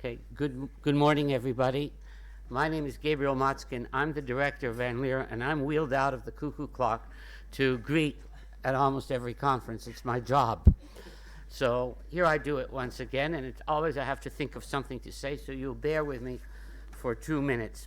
Okay, good morning, everybody. My name is Gabriel Motzkin. I'm the director of Van Leer, and I'm wheeled out of the cuckoo clock to greet at almost every conference. It's my job. So here I do it once again, and it's always I have to think of something to say, so you'll bear with me for 2 minutes.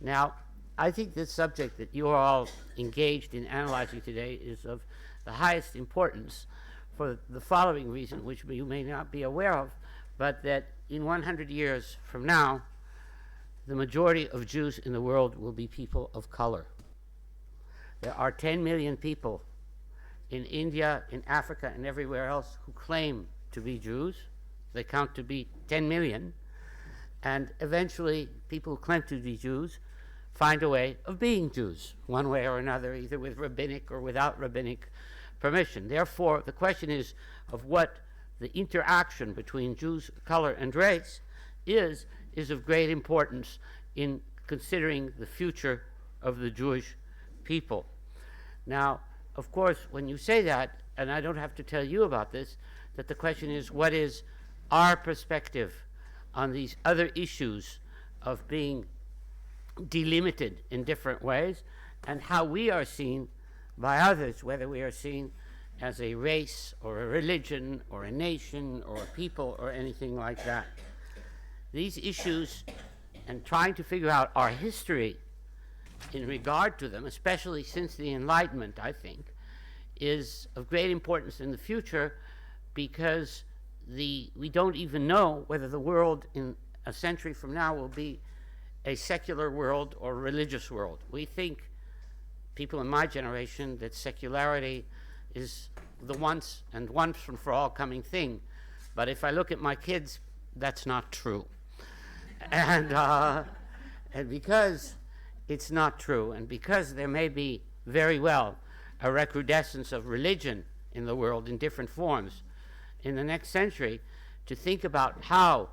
Now, I think this subject that you are all engaged in analyzing today is of the highest importance for the following reason, which you may not be aware of, but that in 100 years from now, the majority of Jews in the world will be people of color. There are 10 million people in India, in Africa, and everywhere else who claim to be Jews. They count to be 10 million. And eventually, people who claim to be Jews find a way of being Jews, one way or another, either with rabbinic or without rabbinic permission. Therefore, the question is of what the interaction between Jews, color, and race is of great importance in considering the future of the Jewish people. Now, of course, when you say that, and I don't have to tell you about this, that the question is, what is our perspective on these other issues of being delimited in different ways, and how we are seen by others, whether we are seen as a race or a religion or a nation or a people or anything like that. These issues, and trying to figure out our history in regard to them, especially since the Enlightenment, I think, is of great importance in the future, because we don't even know whether the world in a century from now will be a secular world or a religious world. We think, people in my generation, that secularity is the once and for all coming thing. But if I look at my kids, that's not true. And because it's not true, and because there may be very well a recrudescence of religion in the world in different forms in the next century, to think about how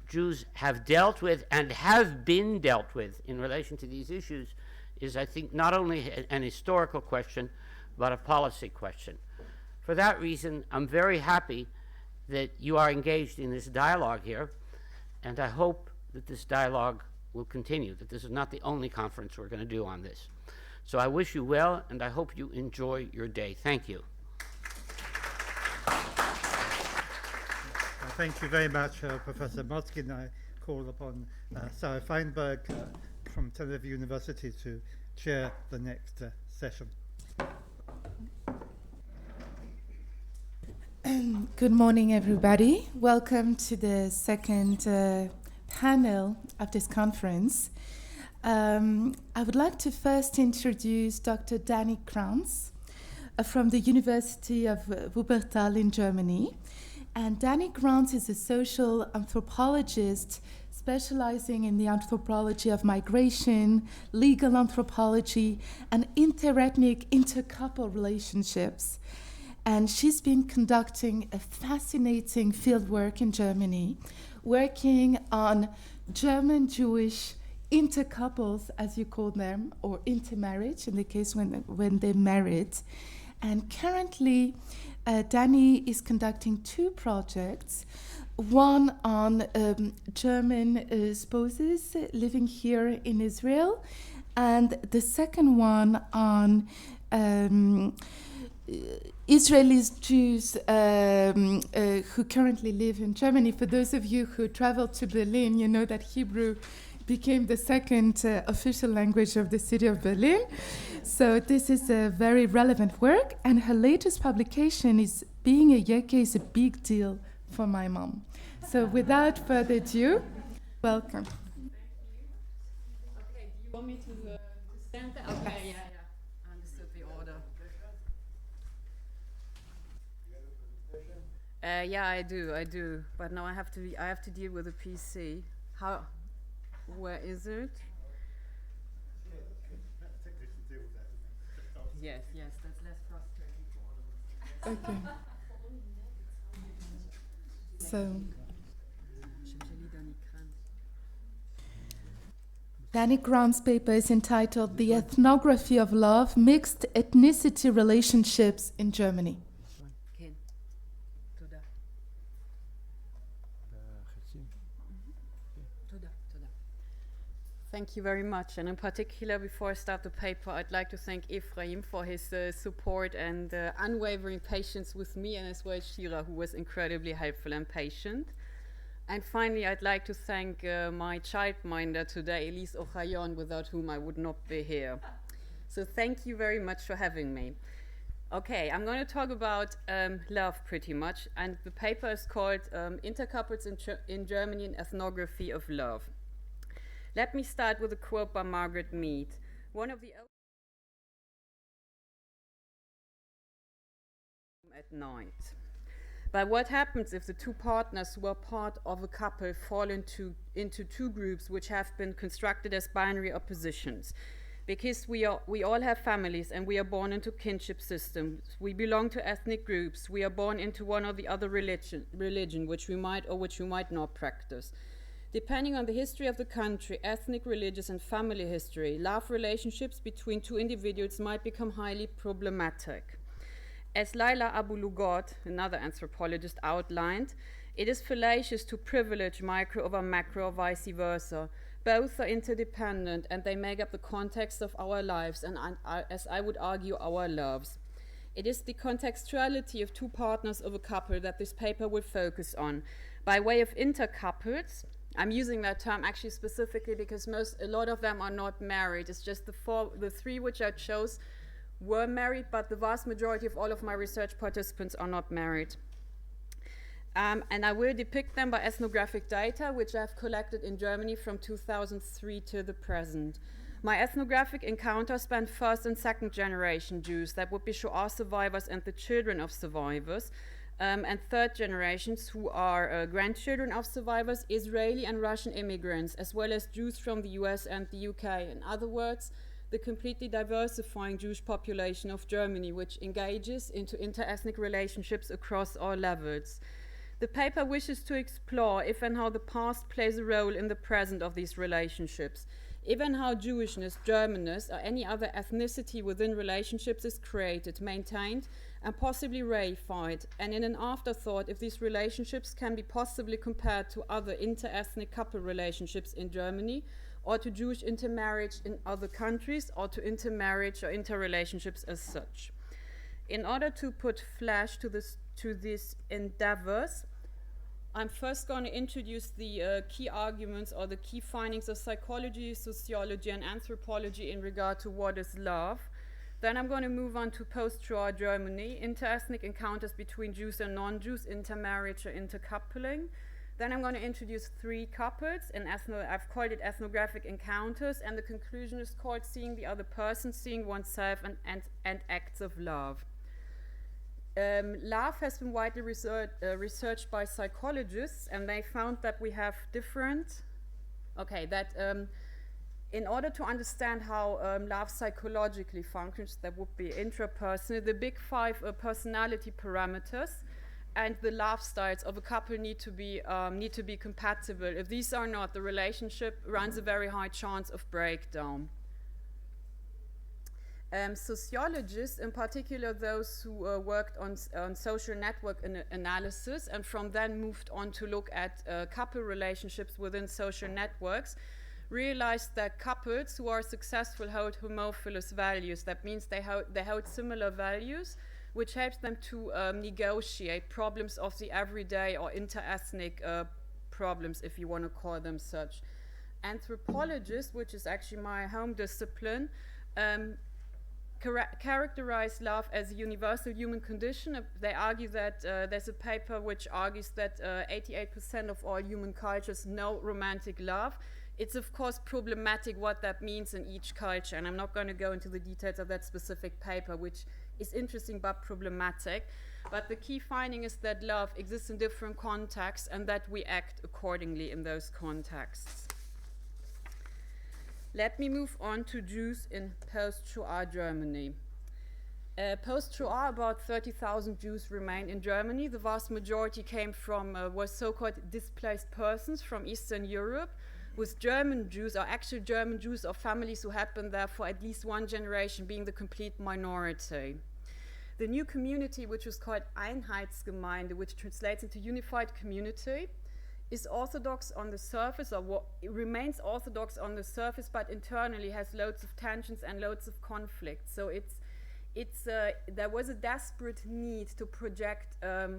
Jews have dealt with and have been dealt with in relation to these issues is, I think, not only an historical question, but a policy question. For that reason, I'm very happy that you are engaged in this dialogue here, and I hope that this dialogue will continue, that this is not the only conference we're going to do on this. So I wish you well, and I hope you enjoy your day. Thank you. Thank you very much, Professor Motzkin. I call upon Sarah Feinberg from Tel Aviv University to chair the next session. Good morning, everybody. Welcome to the second panel of this conference. I would like to first introduce Dr. Dani Kranz from the University of Wuppertal in Germany. And Dani Kranz is a social anthropologist specializing in the anthropology of migration, legal anthropology, and interethnic, intercouple relationships. And she's been conducting a fascinating fieldwork in Germany, working on German-Jewish intercouples, as you call them, or intermarriage, in the case when they're married. And currently, Dani is conducting 2 projects, one on German spouses living here in Israel, and the second one on Israeli Jews who currently live in Germany. For those of you who traveled to Berlin, you know that Hebrew became the second official language of the city of Berlin. So this is a very relevant work, and her latest publication is being a Yeke is a big deal for my mom. So without further ado, welcome. Okay, do you want me to stand there? Okay, yeah, I understood the order. Yeah, I do. But now I have to deal with a PC. Where is it? Yes, that's less frustrating for all of us. Okay. So, Dani Kranz's paper is entitled The Ethnography of Love, Mixed Ethnicity Relationships in Germany. Thank you very much. And in particular, before I start the paper, I'd like to thank Ephraim for his support and unwavering patience with me, and as well as Shira, who was incredibly helpful and patient. And finally, I'd like to thank my childminder today, Elise Ochayon, without whom I would not be here. So thank you very much for having me. Okay, I'm going to talk about love pretty much, and the paper is called Intercouples in Germany, an Ethnography of Love. Let me start with a quote by Margaret Mead, one of the at night. But what happens if the two partners who are part of a couple fall into two groups which have been constructed as binary oppositions? Because we all have families and we are born into kinship systems. We belong to ethnic groups. We are born into one or the other religion which we might or which we might not practice. Depending on the history of the country, ethnic, religious, and family history, love relationships between two individuals might become highly problematic. As Laila Abu-Lughod, another anthropologist, outlined, it is fallacious to privilege micro over macro or vice versa. Both are interdependent and they make up the context of our lives and, as I would argue, our loves. It is the contextuality of two partners of a couple that this paper will focus on. By way of intercouples, I'm using that term actually specifically because a lot of them are not married. It's just the three which I chose were married, but the vast majority of all of my research participants are not married. And I will depict them by ethnographic data, which I've collected in Germany from 2003 to the present. My ethnographic encounters span first and second generation Jews, that would be Shoah survivors and the children of survivors, and third generations who are grandchildren of survivors, Israeli and Russian immigrants, as well as Jews from the US and the UK. In other words, the completely diversifying Jewish population of Germany, which engages into inter-ethnic relationships across all levels. The paper wishes to explore if and how the past plays a role in the present of these relationships, if and how Jewishness, Germanness, or any other ethnicity within relationships is created, maintained, and possibly reified, and in an afterthought if these relationships can be possibly compared to other inter-ethnic couple relationships in Germany, or to Jewish intermarriage in other countries, or to intermarriage or interrelationships as such. In order to put flesh to these endeavors, I'm first going to introduce the key arguments or the key findings of psychology, sociology, and anthropology in regard to what is love. Then I'm going to move on to post-Shoah Germany, inter-ethnic encounters between Jews and non-Jews, intermarriage or intercoupling. Then I'm going to introduce three couples, and I've called it ethnographic encounters, and the conclusion is called seeing the other person, seeing oneself, and acts of love. Love has been widely researched by psychologists, and they found that we have in order to understand how love psychologically functions, that would be intrapersonal, the big five personality parameters and the love styles of a couple need to be compatible. If these are not, the relationship runs a very high chance of breakdown. Sociologists, in particular those who worked on social network analysis and from then moved on to look at couple relationships within social networks, realized that couples who are successful hold homophilous values. That means they hold similar values, which helps them to negotiate problems of the everyday or inter-ethnic problems, if you want to call them such. Anthropologists, which is actually my home discipline, characterize love as a universal human condition. They argue that there's a paper which argues that 88% of all human cultures know romantic love. It's of course problematic what that means in each culture, and I'm not going to go into the details of that specific paper, which is interesting but problematic. But the key finding is that love exists in different contexts and that we act accordingly in those contexts. Let me move on to Jews in post-Shoah Germany. Post-Shoah, about 30,000 Jews remained in Germany. The vast majority came from were so-called displaced persons from Eastern Europe, with German Jews, or actual German Jews or families who had been there for at least one generation, being the complete minority. The new community, which was called Einheitsgemeinde, which translates into unified community, is Orthodox on the surface, or it remains Orthodox on the surface, but internally has loads of tensions and loads of conflict. So there was a desperate need to project a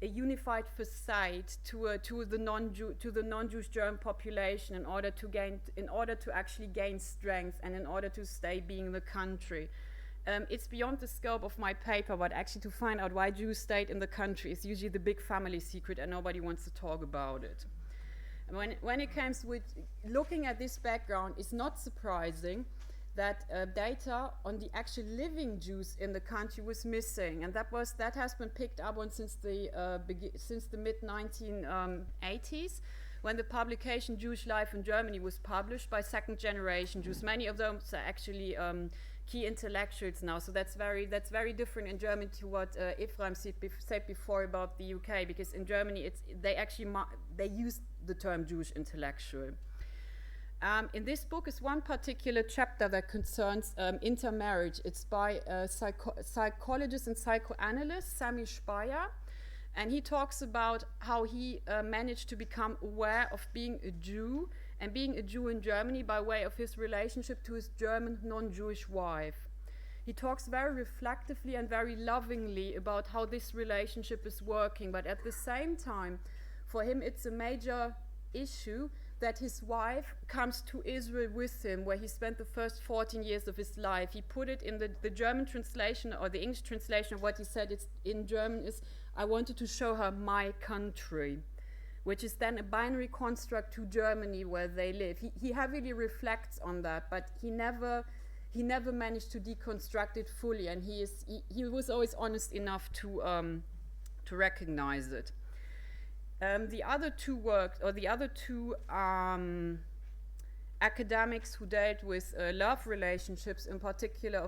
unified facade to the non-Jewish German population in order to actually gain strength and in order to stay being the country. It's beyond the scope of my paper, but actually to find out why Jews stayed in the country is usually the big family secret and nobody wants to talk about it. And when it comes with looking at this background, it's not surprising that data on the actual living Jews in the country was missing, and that has been picked up on since the mid-1980s, when the publication Jewish Life in Germany was published by second-generation Jews. Many of them are actually key intellectuals now, so that's very different in Germany to what Ephraim said before about the UK, because in Germany they use the term Jewish intellectual. In this book is one particular chapter that concerns intermarriage. It's by psychologist and psychoanalyst Sami Speyer, and he talks about how he managed to become aware of being a Jew and being a Jew in Germany by way of his relationship to his German non-Jewish wife. He talks very reflectively and very lovingly about how this relationship is working, but at the same time, for him it's a major issue that his wife comes to Israel with him, where he spent the first 14 years of his life. He put it in the German translation, or the English translation of what he said in German is, I wanted to show her my country, which is then a binary construct to Germany where they live. He heavily reflects on that, but he never managed to deconstruct it fully, and he was always honest enough to recognize it. The other two academics who dealt with love relationships, in particular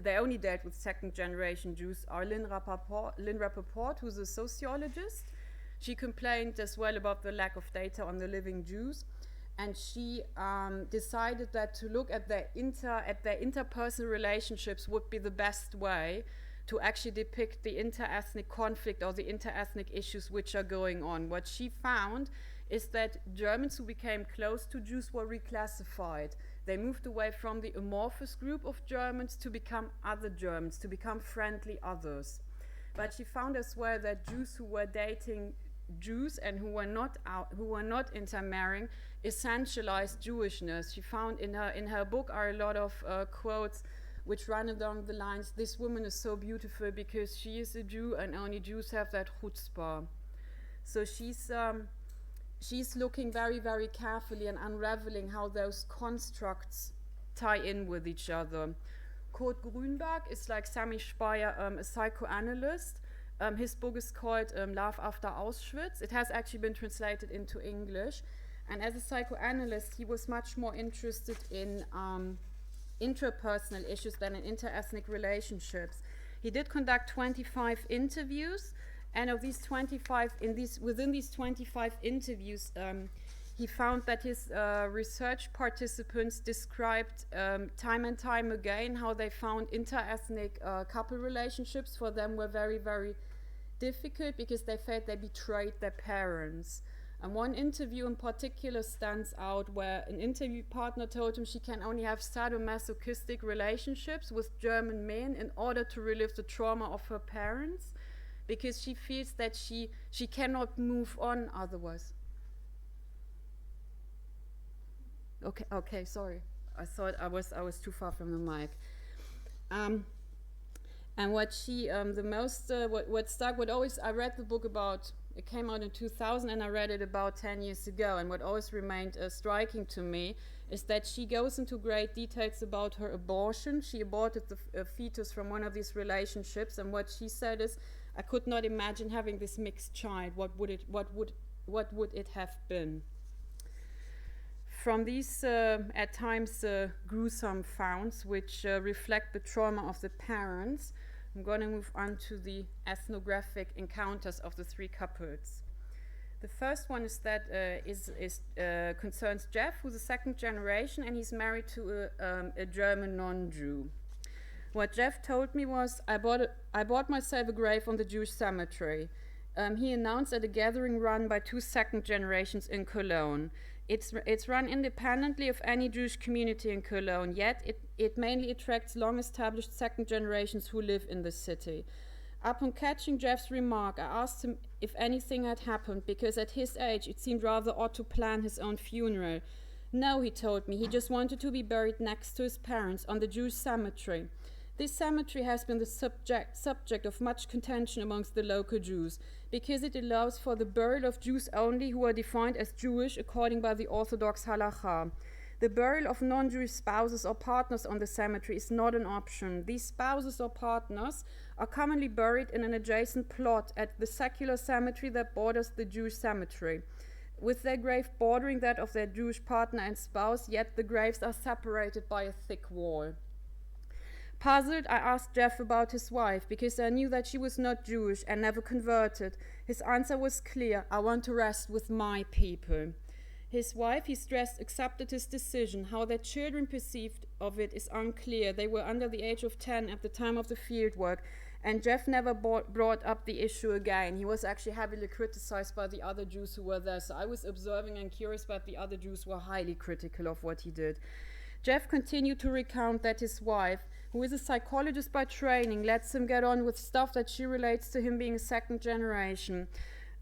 they only dealt with second-generation Jews, are Lynn Rappaport, who's a sociologist. She complained as well about the lack of data on the living Jews, and she decided that to look at their interpersonal relationships would be the best way to actually depict the interethnic conflict or the interethnic issues which are going on. What she found is that Germans who became close to Jews were reclassified. They moved away from the amorphous group of Germans to become other Germans, to become friendly others. But she found as well that Jews who were dating Jews and who were not intermarrying essentialized Jewishness. She found in her book are a lot of quotes which run along the lines, this woman is so beautiful because she is a Jew and only Jews have that chutzpah. So she's looking very, very carefully and unraveling how those constructs tie in with each other. Kurt Grünberg is, like Sami Speyer, a psychoanalyst. His book is called Love After Auschwitz. It has actually been translated into English. And as a psychoanalyst, he was much more interested in interpersonal issues than in interethnic relationships. He did conduct 25 interviews, and of these 25, within these 25 interviews, he found that his research participants described time and time again how they found interethnic couple relationships for them were very, very difficult because they felt they betrayed their parents. And one interview in particular stands out where an interview partner told him she can only have sadomasochistic relationships with German men in order to relive the trauma of her parents, because she feels that she cannot move on otherwise. Okay, sorry. I thought I was too far from the mic. And what she, I read the book about, it came out in 2000 and I read it about 10 years ago, and what always remained striking to me is that she goes into great details about her abortion. She aborted the fetus from one of these relationships, and what she said is, I could not imagine having this mixed child. What would it have been? From these, at times, gruesome founds, which reflect the trauma of the parents, I'm going to move on to the ethnographic encounters of the three couples. The first one is that concerns Jeff, who's a second generation, and he's married to a German non-Jew. What Jeff told me was, I bought myself a grave on the Jewish cemetery. he announced at a gathering run by 2 second generations in Cologne. It's run independently of any Jewish community in Cologne, yet it mainly attracts long-established second generations who live in the city. Upon catching Jeff's remark, I asked him if anything had happened, because at his age it seemed rather odd to plan his own funeral. No, he told me, he just wanted to be buried next to his parents on the Jewish cemetery. This cemetery has been the subject of much contention amongst the local Jews, because it allows for the burial of Jews only who are defined as Jewish according by the Orthodox halakha. The burial of non-Jewish spouses or partners on the cemetery is not an option. These spouses or partners are commonly buried in an adjacent plot at the secular cemetery that borders the Jewish cemetery, with their grave bordering that of their Jewish partner and spouse, yet the graves are separated by a thick wall. Puzzled, I asked Jeff about his wife, because I knew that she was not Jewish and never converted. His answer was clear: I want to rest with my people. His wife, he stressed, accepted his decision. How their children perceived of it is unclear. They were under the age of 10 at the time of the fieldwork, and Jeff never brought up the issue again. He was actually heavily criticized by the other Jews who were there, so I was observing and curious, but the other Jews were highly critical of what he did. Jeff continued to recount that his wife, who is a psychologist by training, lets him get on with stuff that she relates to him being a second generation.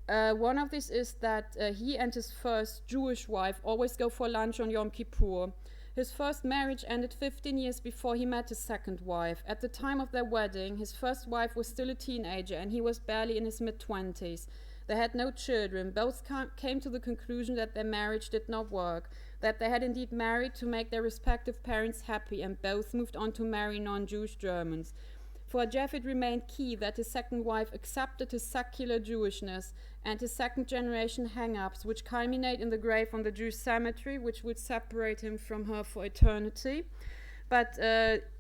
One of these is that he and his first Jewish wife always go for lunch on Yom Kippur. His first marriage ended 15 years before he met his second wife. At the time of their wedding, his first wife was still a teenager and he was barely in his mid-20s. They had no children. Both came to the conclusion that their marriage did not work, that they had indeed married to make their respective parents happy, and both moved on to marry non-Jewish Germans. For Jeff, it remained key that his second wife accepted his secular Jewishness and his second generation hang-ups, which culminate in the grave on the Jewish cemetery, which would separate him from her for eternity, but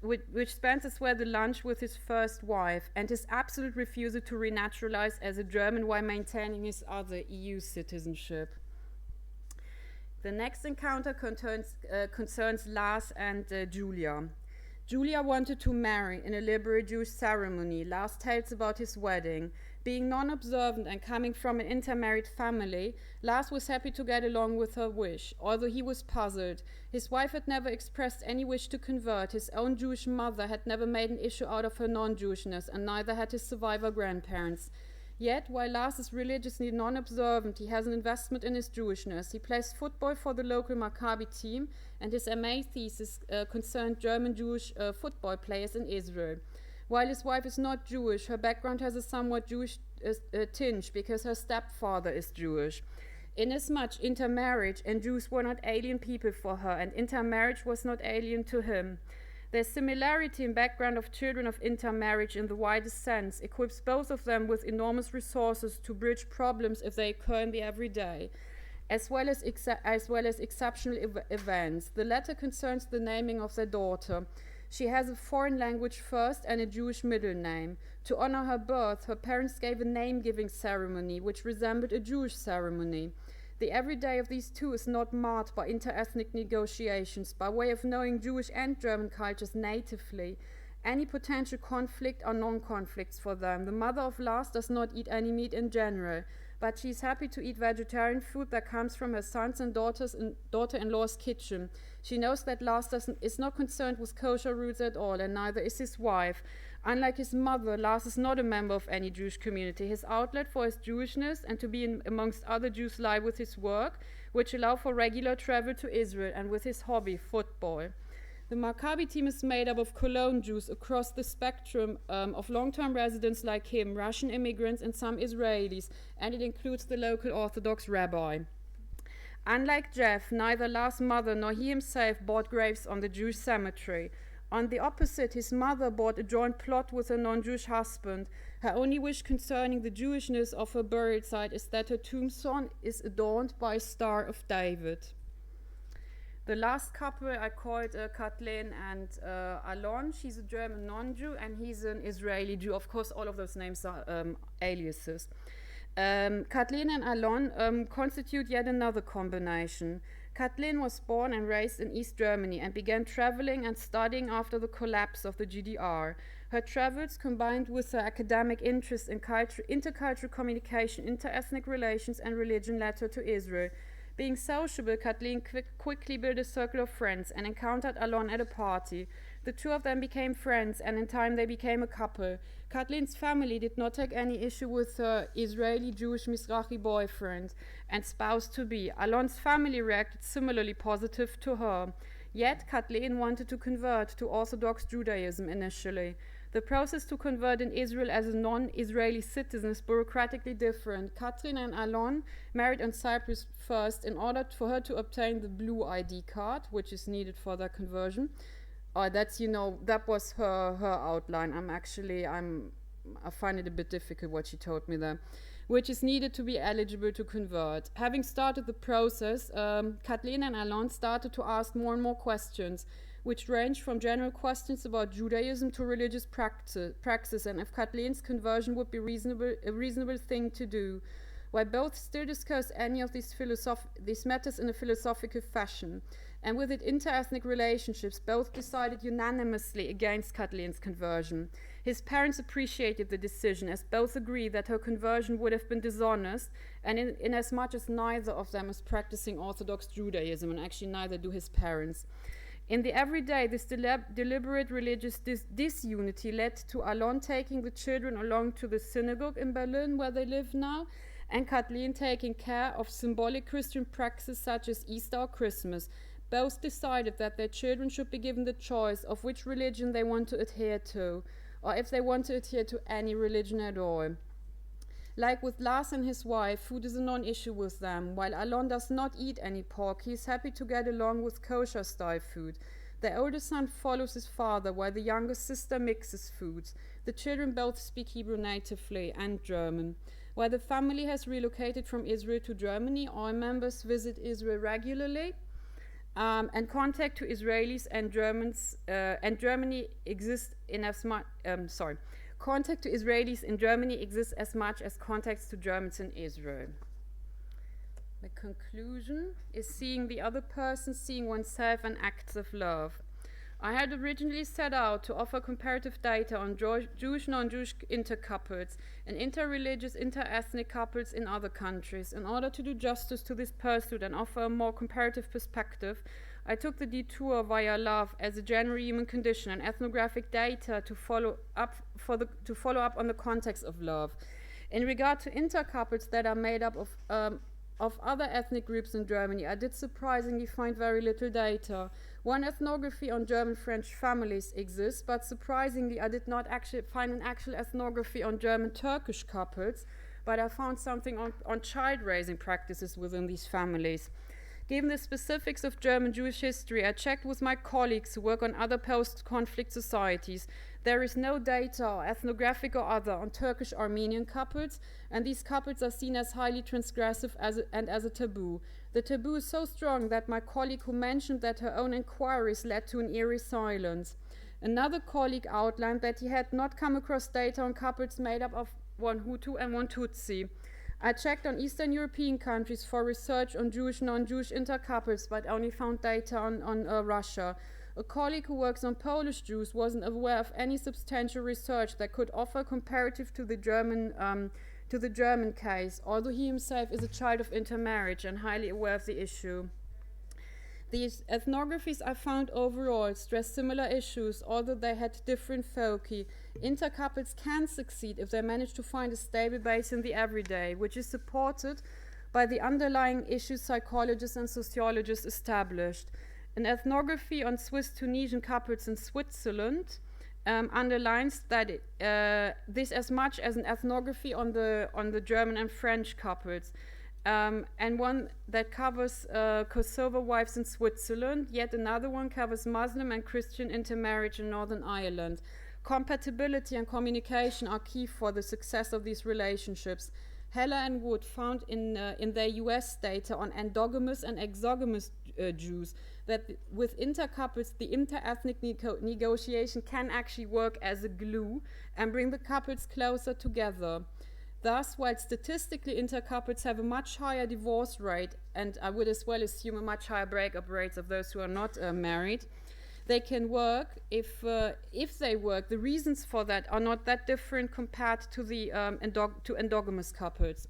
which spans as well the lunch with his first wife, and his absolute refusal to renaturalize as a German while maintaining his other EU citizenship. The next encounter concerns Lars and Julia. Julia wanted to marry in a liberal Jewish ceremony. Lars tells about his wedding. Being non-observant and coming from an intermarried family, Lars was happy to get along with her wish, although he was puzzled. His wife had never expressed any wish to convert. His own Jewish mother had never made an issue out of her non-Jewishness, and neither had his survivor grandparents. Yet, while Lars is religiously non-observant, he has an investment in his Jewishness. He plays football for the local Maccabi team, and his MA thesis concerned German Jewish football players in Israel. While his wife is not Jewish, her background has a somewhat Jewish tinge, because her stepfather is Jewish. Inasmuch intermarriage and Jews were not alien people for her, and intermarriage was not alien to him. Their similarity in background of children of intermarriage in the widest sense equips both of them with enormous resources to bridge problems if they occur in the everyday, as well as exceptional events. The latter concerns the naming of their daughter. She has a foreign language first and a Jewish middle name. To honor her birth, her parents gave a name-giving ceremony which resembled a Jewish ceremony. The everyday of these two is not marred by inter-ethnic negotiations. By way of knowing Jewish and German cultures natively, any potential conflict are non-conflicts for them. The mother of Lars does not eat any meat in general, but she is happy to eat vegetarian food that comes from her sons and daughter-in-law's kitchen. She knows that Lars is not concerned with kosher rules at all, and neither is his wife. Unlike his mother, Lars is not a member of any Jewish community. His outlet for his Jewishness and to be amongst other Jews lie with his work, which allow for regular travel to Israel, and with his hobby, football. The Maccabi team is made up of Cologne Jews across the spectrum of long-term residents like him, Russian immigrants, and some Israelis, and it includes the local Orthodox rabbi. Unlike Jeff, neither Lars' mother nor he himself bought graves on the Jewish cemetery. On the opposite, his mother bought a joint plot with her non-Jewish husband. Her only wish concerning the Jewishness of her burial site is that her tombstone is adorned by a Star of David. The last couple I called Kathleen and Alon. She's a German non-Jew and he's an Israeli Jew. Of course, all of those names are aliases. Kathleen and Alon constitute yet another combination. Kathleen was born and raised in East Germany and began traveling and studying after the collapse of the GDR. Her travels, combined with her academic interest in intercultural communication, interethnic relations, and religion, led her to Israel. Being sociable, Kathleen quickly built a circle of friends and encountered Alon at a party. The two of them became friends, and in time they became a couple. Kathleen's family did not take any issue with her Israeli Jewish Mizrahi boyfriend and spouse-to-be. Alon's family reacted similarly positive to her. Yet Kathleen wanted to convert to Orthodox Judaism initially. The process to convert in Israel as a non-Israeli citizen is bureaucratically different. Katrin and Alon married on Cyprus first in order for her to obtain the blue ID card, which is needed for their conversion. That was her outline. I find it a bit difficult what she told me there. Which is needed to be eligible to convert. Having started the process, Kathleen and Alon started to ask more and more questions, which ranged from general questions about Judaism to religious praxis, and if Kathleen's conversion would be a reasonable thing to do. While both still discussed any of these matters in a philosophical fashion, and with it interethnic relationships, both decided unanimously against Kathleen's conversion. His parents appreciated the decision, as both agreed that her conversion would have been dishonest, and in as much as neither of them is practicing Orthodox Judaism, and actually neither do his parents. In the everyday, this deliberate religious disunity led to Alon taking the children along to the synagogue in Berlin, where they live now, and Kathleen taking care of symbolic Christian practices such as Easter or Christmas. Both decided that their children should be given the choice of which religion they want to adhere to, or if they want to adhere to any religion at all. Like with Lars and his wife, food is a non-issue with them. While Alon does not eat any pork, he is happy to get along with kosher-style food. The older son follows his father, while the younger sister mixes foods. The children both speak Hebrew natively and German. While the family has relocated from Israel to Germany, all members visit Israel regularly, and contact to Israelis and Germans and Germany exists in as much. Contact to Israelis in Germany exists as much as contacts to Germans in Israel. The conclusion is seeing the other person, seeing oneself, and acts of love. I had originally set out to offer comparative data on Jewish, non-Jewish intercouples and interreligious, interethnic couples in other countries. In order to do justice to this pursuit and offer a more comparative perspective, I took the detour via love as a general human condition and ethnographic data to follow up on the context of love. In regard to intercouples that are made up of other ethnic groups in Germany, I did surprisingly find very little data. One ethnography on German-French families exists, but surprisingly I did not actually find an actual ethnography on German-Turkish couples, but I found something on child-raising practices within these families. Given the specifics of German Jewish history, I checked with my colleagues who work on other post-conflict societies. There is no data, ethnographic or other, on Turkish-Armenian couples, and these couples are seen as highly transgressive and as a taboo. The taboo is so strong that my colleague who mentioned that her own inquiries led to an eerie silence. Another colleague outlined that he had not come across data on couples made up of one Hutu and one Tutsi. I checked on Eastern European countries for research on Jewish, non-Jewish intercouples, but only found data on Russia. A colleague who works on Polish Jews wasn't aware of any substantial research that could offer comparative to the German case, although he himself is a child of intermarriage and highly aware of the issue. These ethnographies I found overall stress similar issues, although they had different foci. Intercouples can succeed if they manage to find a stable base in the everyday, which is supported by the underlying issues psychologists and sociologists established. An ethnography on Swiss-Tunisian couples in Switzerland underlines that this as much as an ethnography on the German and French couples. And one that covers Kosovo wives in Switzerland, yet another one covers Muslim and Christian intermarriage in Northern Ireland. Compatibility and communication are key for the success of these relationships. Heller and Wood found in their US data on endogamous and exogamous Jews that with intercouples, the interethnic negotiation can actually work as a glue and bring the couples closer together. Thus, while statistically intercouples have a much higher divorce rate, and I would as well assume a much higher breakup rates of those who are not married, they can work. If they work, the reasons for that are not that different compared to the endogamous couples.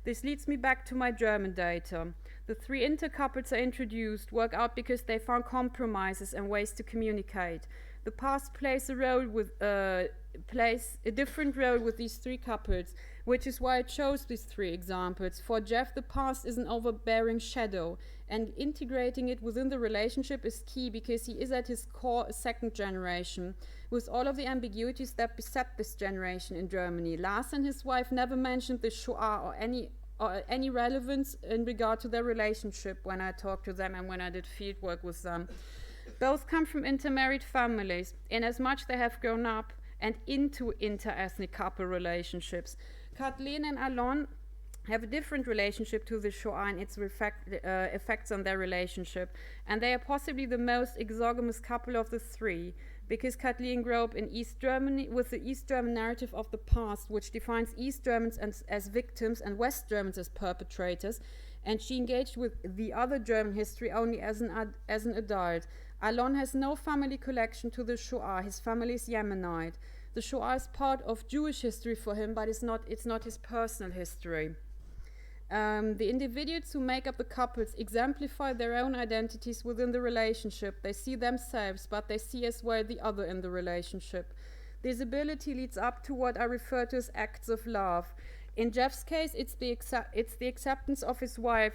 This leads me back to my German data. The 3 intercouples I introduced work out because they found compromises and ways to communicate. The past plays a different role with these 3 couples, which is why I chose these 3 examples. For Jeff, the past is an overbearing shadow, and integrating it within the relationship is key because he is at his core a second generation, with all of the ambiguities that beset this generation in Germany. Lars and his wife never mentioned the Shoah or any relevance in regard to their relationship when I talked to them and when I did fieldwork with them. Both come from intermarried families, inasmuch they have grown up and into inter-ethnic couple relationships. Kathleen and Alon have a different relationship to the Shoah and its effects on their relationship, and they are possibly the most exogamous couple of the 3, because Kathleen grew up in East Germany with the East German narrative of the past, which defines East Germans as victims and West Germans as perpetrators, and she engaged with the other German history only as an adult. Alon has no family connection to the Shoah. His family is Yemenite. The Shoah is part of Jewish history for him, but it's not his personal history. The individuals who make up the couples exemplify their own identities within the relationship. They see themselves, but they see as well the other in the relationship. This ability leads up to what I refer to as acts of love. In Jeff's case, it's the acceptance of his wife.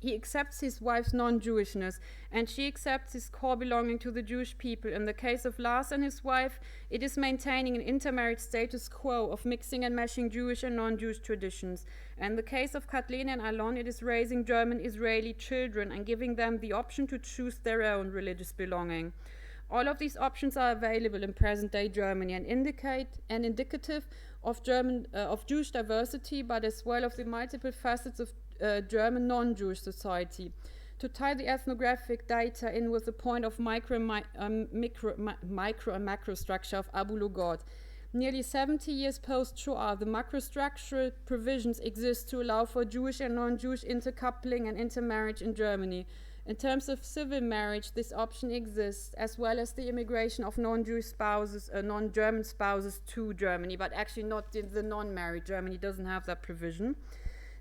He accepts his wife's non-Jewishness, and she accepts his core belonging to the Jewish people. In the case of Lars and his wife, it is maintaining an intermarried status quo of mixing and meshing Jewish and non-Jewish traditions. In the case of Kathleen and Alon, it is raising German-Israeli children and giving them the option to choose their own religious belonging. All of these options are available in present-day Germany and indicative of Jewish diversity, but as well of the multiple facets of German non-Jewish society. To tie the ethnographic data in with the point of micro and macro structure of Abu Lughod. Nearly 70 years post-Shoah, the macrostructural provisions exist to allow for Jewish and non-Jewish intercoupling and intermarriage in Germany. In terms of civil marriage, this option exists, as well as the immigration of non-Jewish spouses, non-German spouses to Germany, but actually not the non-married. Germany doesn't have that provision.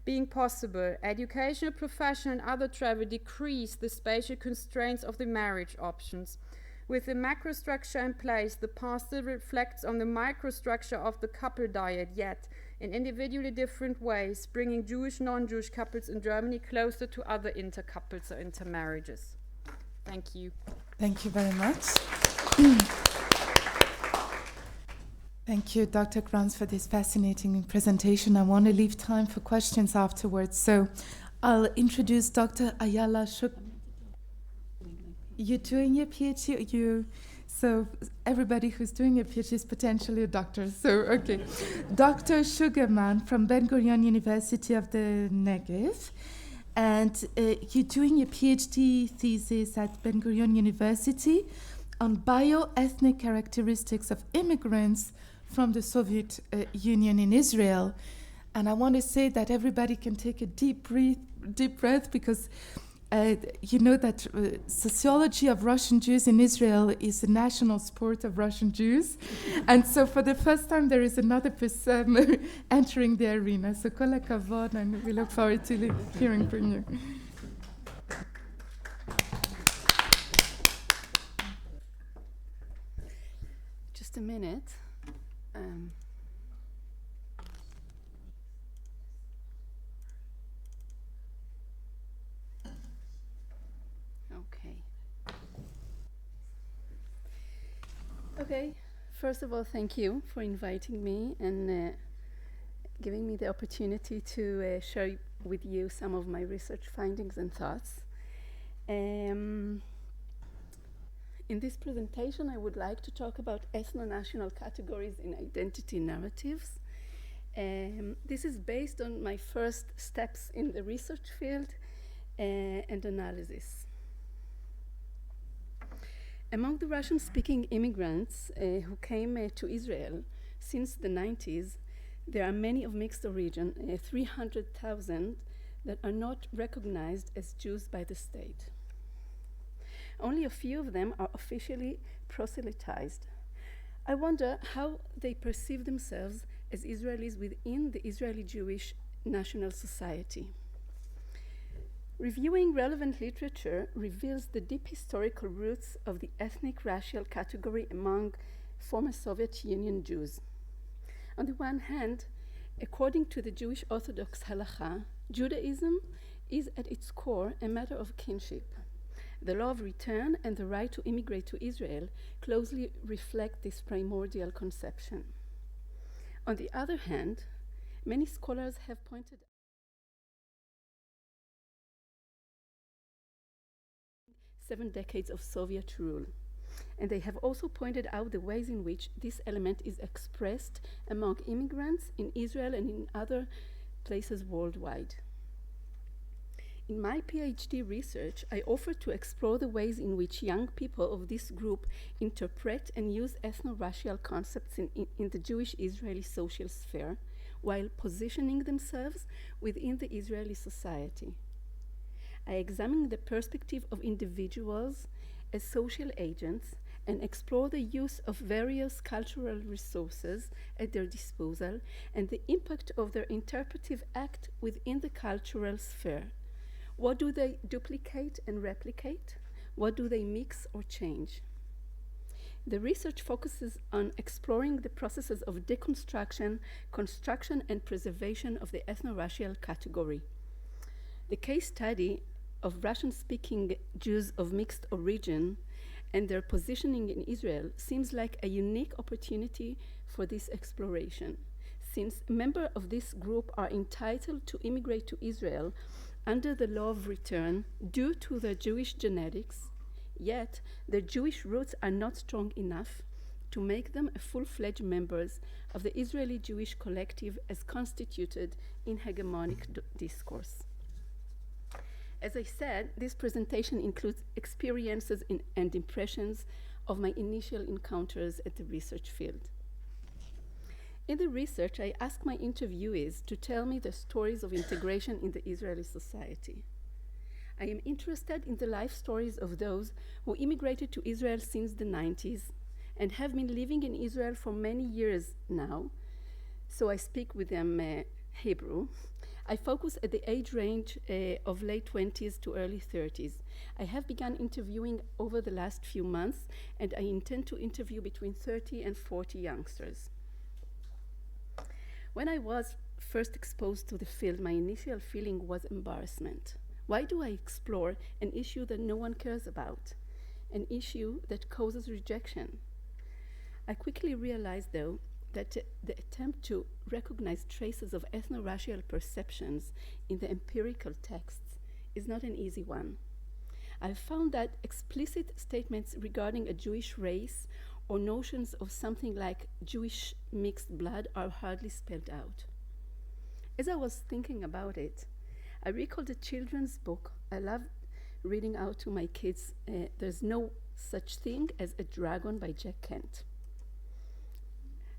Being possible, educational, professional, and other travel decrease the spatial constraints of the marriage options. With the macrostructure in place, the past still reflects on the microstructure of the couple diet, yet in individually different ways, bringing Jewish, non-Jewish couples in Germany closer to other intercouples or intermarriages. Thank you. Thank you very much. Thank you, Dr. Kranz, for this fascinating presentation. I want to leave time for questions afterwards. So I'll introduce Dr. Ayala Keissat-Sugarman. You're doing your PhD? So everybody who's doing a PhD is potentially a doctor. So, okay. Dr. Sugarman from Ben Gurion University of the Negev. And you're doing your PhD thesis at Ben Gurion University on bioethnic characteristics of immigrants from the Soviet Union in Israel. And I want to say that everybody can take a deep breath because you know that sociology of Russian Jews in Israel is the national sport of Russian Jews. And so for the first time, there is another person entering the arena. So kol hakavod, and we look forward to hearing from you. Just a minute. Okay, first of all, thank you for inviting me and giving me the opportunity to share with you some of my research findings and thoughts. In this presentation, I would like to talk about ethno-national categories in identity narratives. This is based on my first steps in the research field and analysis. Among the Russian-speaking immigrants who came to Israel since the 90s, there are many of mixed origin, 300,000, that are not recognized as Jews by the state. Only a few of them are officially proselytized. I wonder how they perceive themselves as Israelis within the Israeli Jewish National Society. Reviewing relevant literature reveals the deep historical roots of the ethnic racial category among former Soviet Union Jews. On the one hand, according to the Jewish Orthodox halakha, Judaism is at its core a matter of kinship. The law of return and the right to immigrate to Israel closely reflect this primordial conception. On the other hand, many scholars have pointed out 7 decades of Soviet rule, and they have also pointed out the ways in which this element is expressed among immigrants in Israel and in other places worldwide. In my PhD research, I offer to explore the ways in which young people of this group interpret and use ethno-racial concepts in the Jewish-Israeli social sphere, while positioning themselves within the Israeli society. I examine the perspective of individuals as social agents and explore the use of various cultural resources at their disposal and the impact of their interpretive act within the cultural sphere. What do they duplicate and replicate? What do they mix or change? The research focuses on exploring the processes of deconstruction, construction, and preservation of the ethno-racial category. The case study of Russian-speaking Jews of mixed origin and their positioning in Israel seems like a unique opportunity for this exploration, since members of this group are entitled to immigrate to Israel under the law of return due to their Jewish genetics, yet their Jewish roots are not strong enough to make them full-fledged members of the Israeli Jewish collective as constituted in hegemonic discourse. As I said, this presentation includes experiences and impressions of my initial encounters at the research field. In the research, I ask my interviewees to tell me the stories of integration in the Israeli society. I am interested in the life stories of those who immigrated to Israel since the 90s and have been living in Israel for many years now, so I speak with them Hebrew. I focus at the age range of late 20s to early 30s. I have begun interviewing over the last few months, and I intend to interview between 30 and 40 youngsters. When I was first exposed to the field, my initial feeling was embarrassment. Why do I explore an issue that no one cares about, an issue that causes rejection? I quickly realized, though, that the attempt to recognize traces of ethno-racial perceptions in the empirical texts is not an easy one. I've found that explicit statements regarding a Jewish race or notions of something like Jewish mixed blood are hardly spelled out. As I was thinking about it, I recalled a children's book I love reading out to my kids. There's No Such Thing as a Dragon by Jack Kent.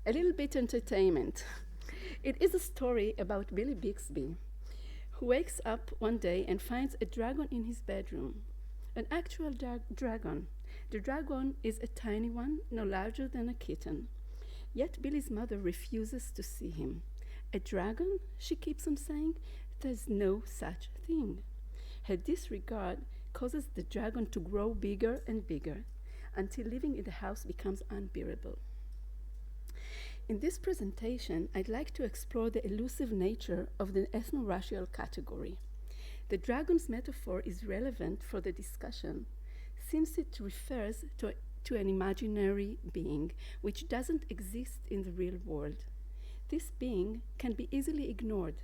A little bit entertainment. It is a story about Billy Bixby, who wakes up one day and finds a dragon in his bedroom, an actual dragon. The dragon is a tiny one, no larger than a kitten. Yet Billy's mother refuses to see him. A dragon, she keeps on saying, there's no such thing. Her disregard causes the dragon to grow bigger and bigger until living in the house becomes unbearable. In this presentation, I'd like to explore the elusive nature of the ethno-racial category. The dragon's metaphor is relevant for the discussion since it refers to an imaginary being which doesn't exist in the real world. This being can be easily ignored,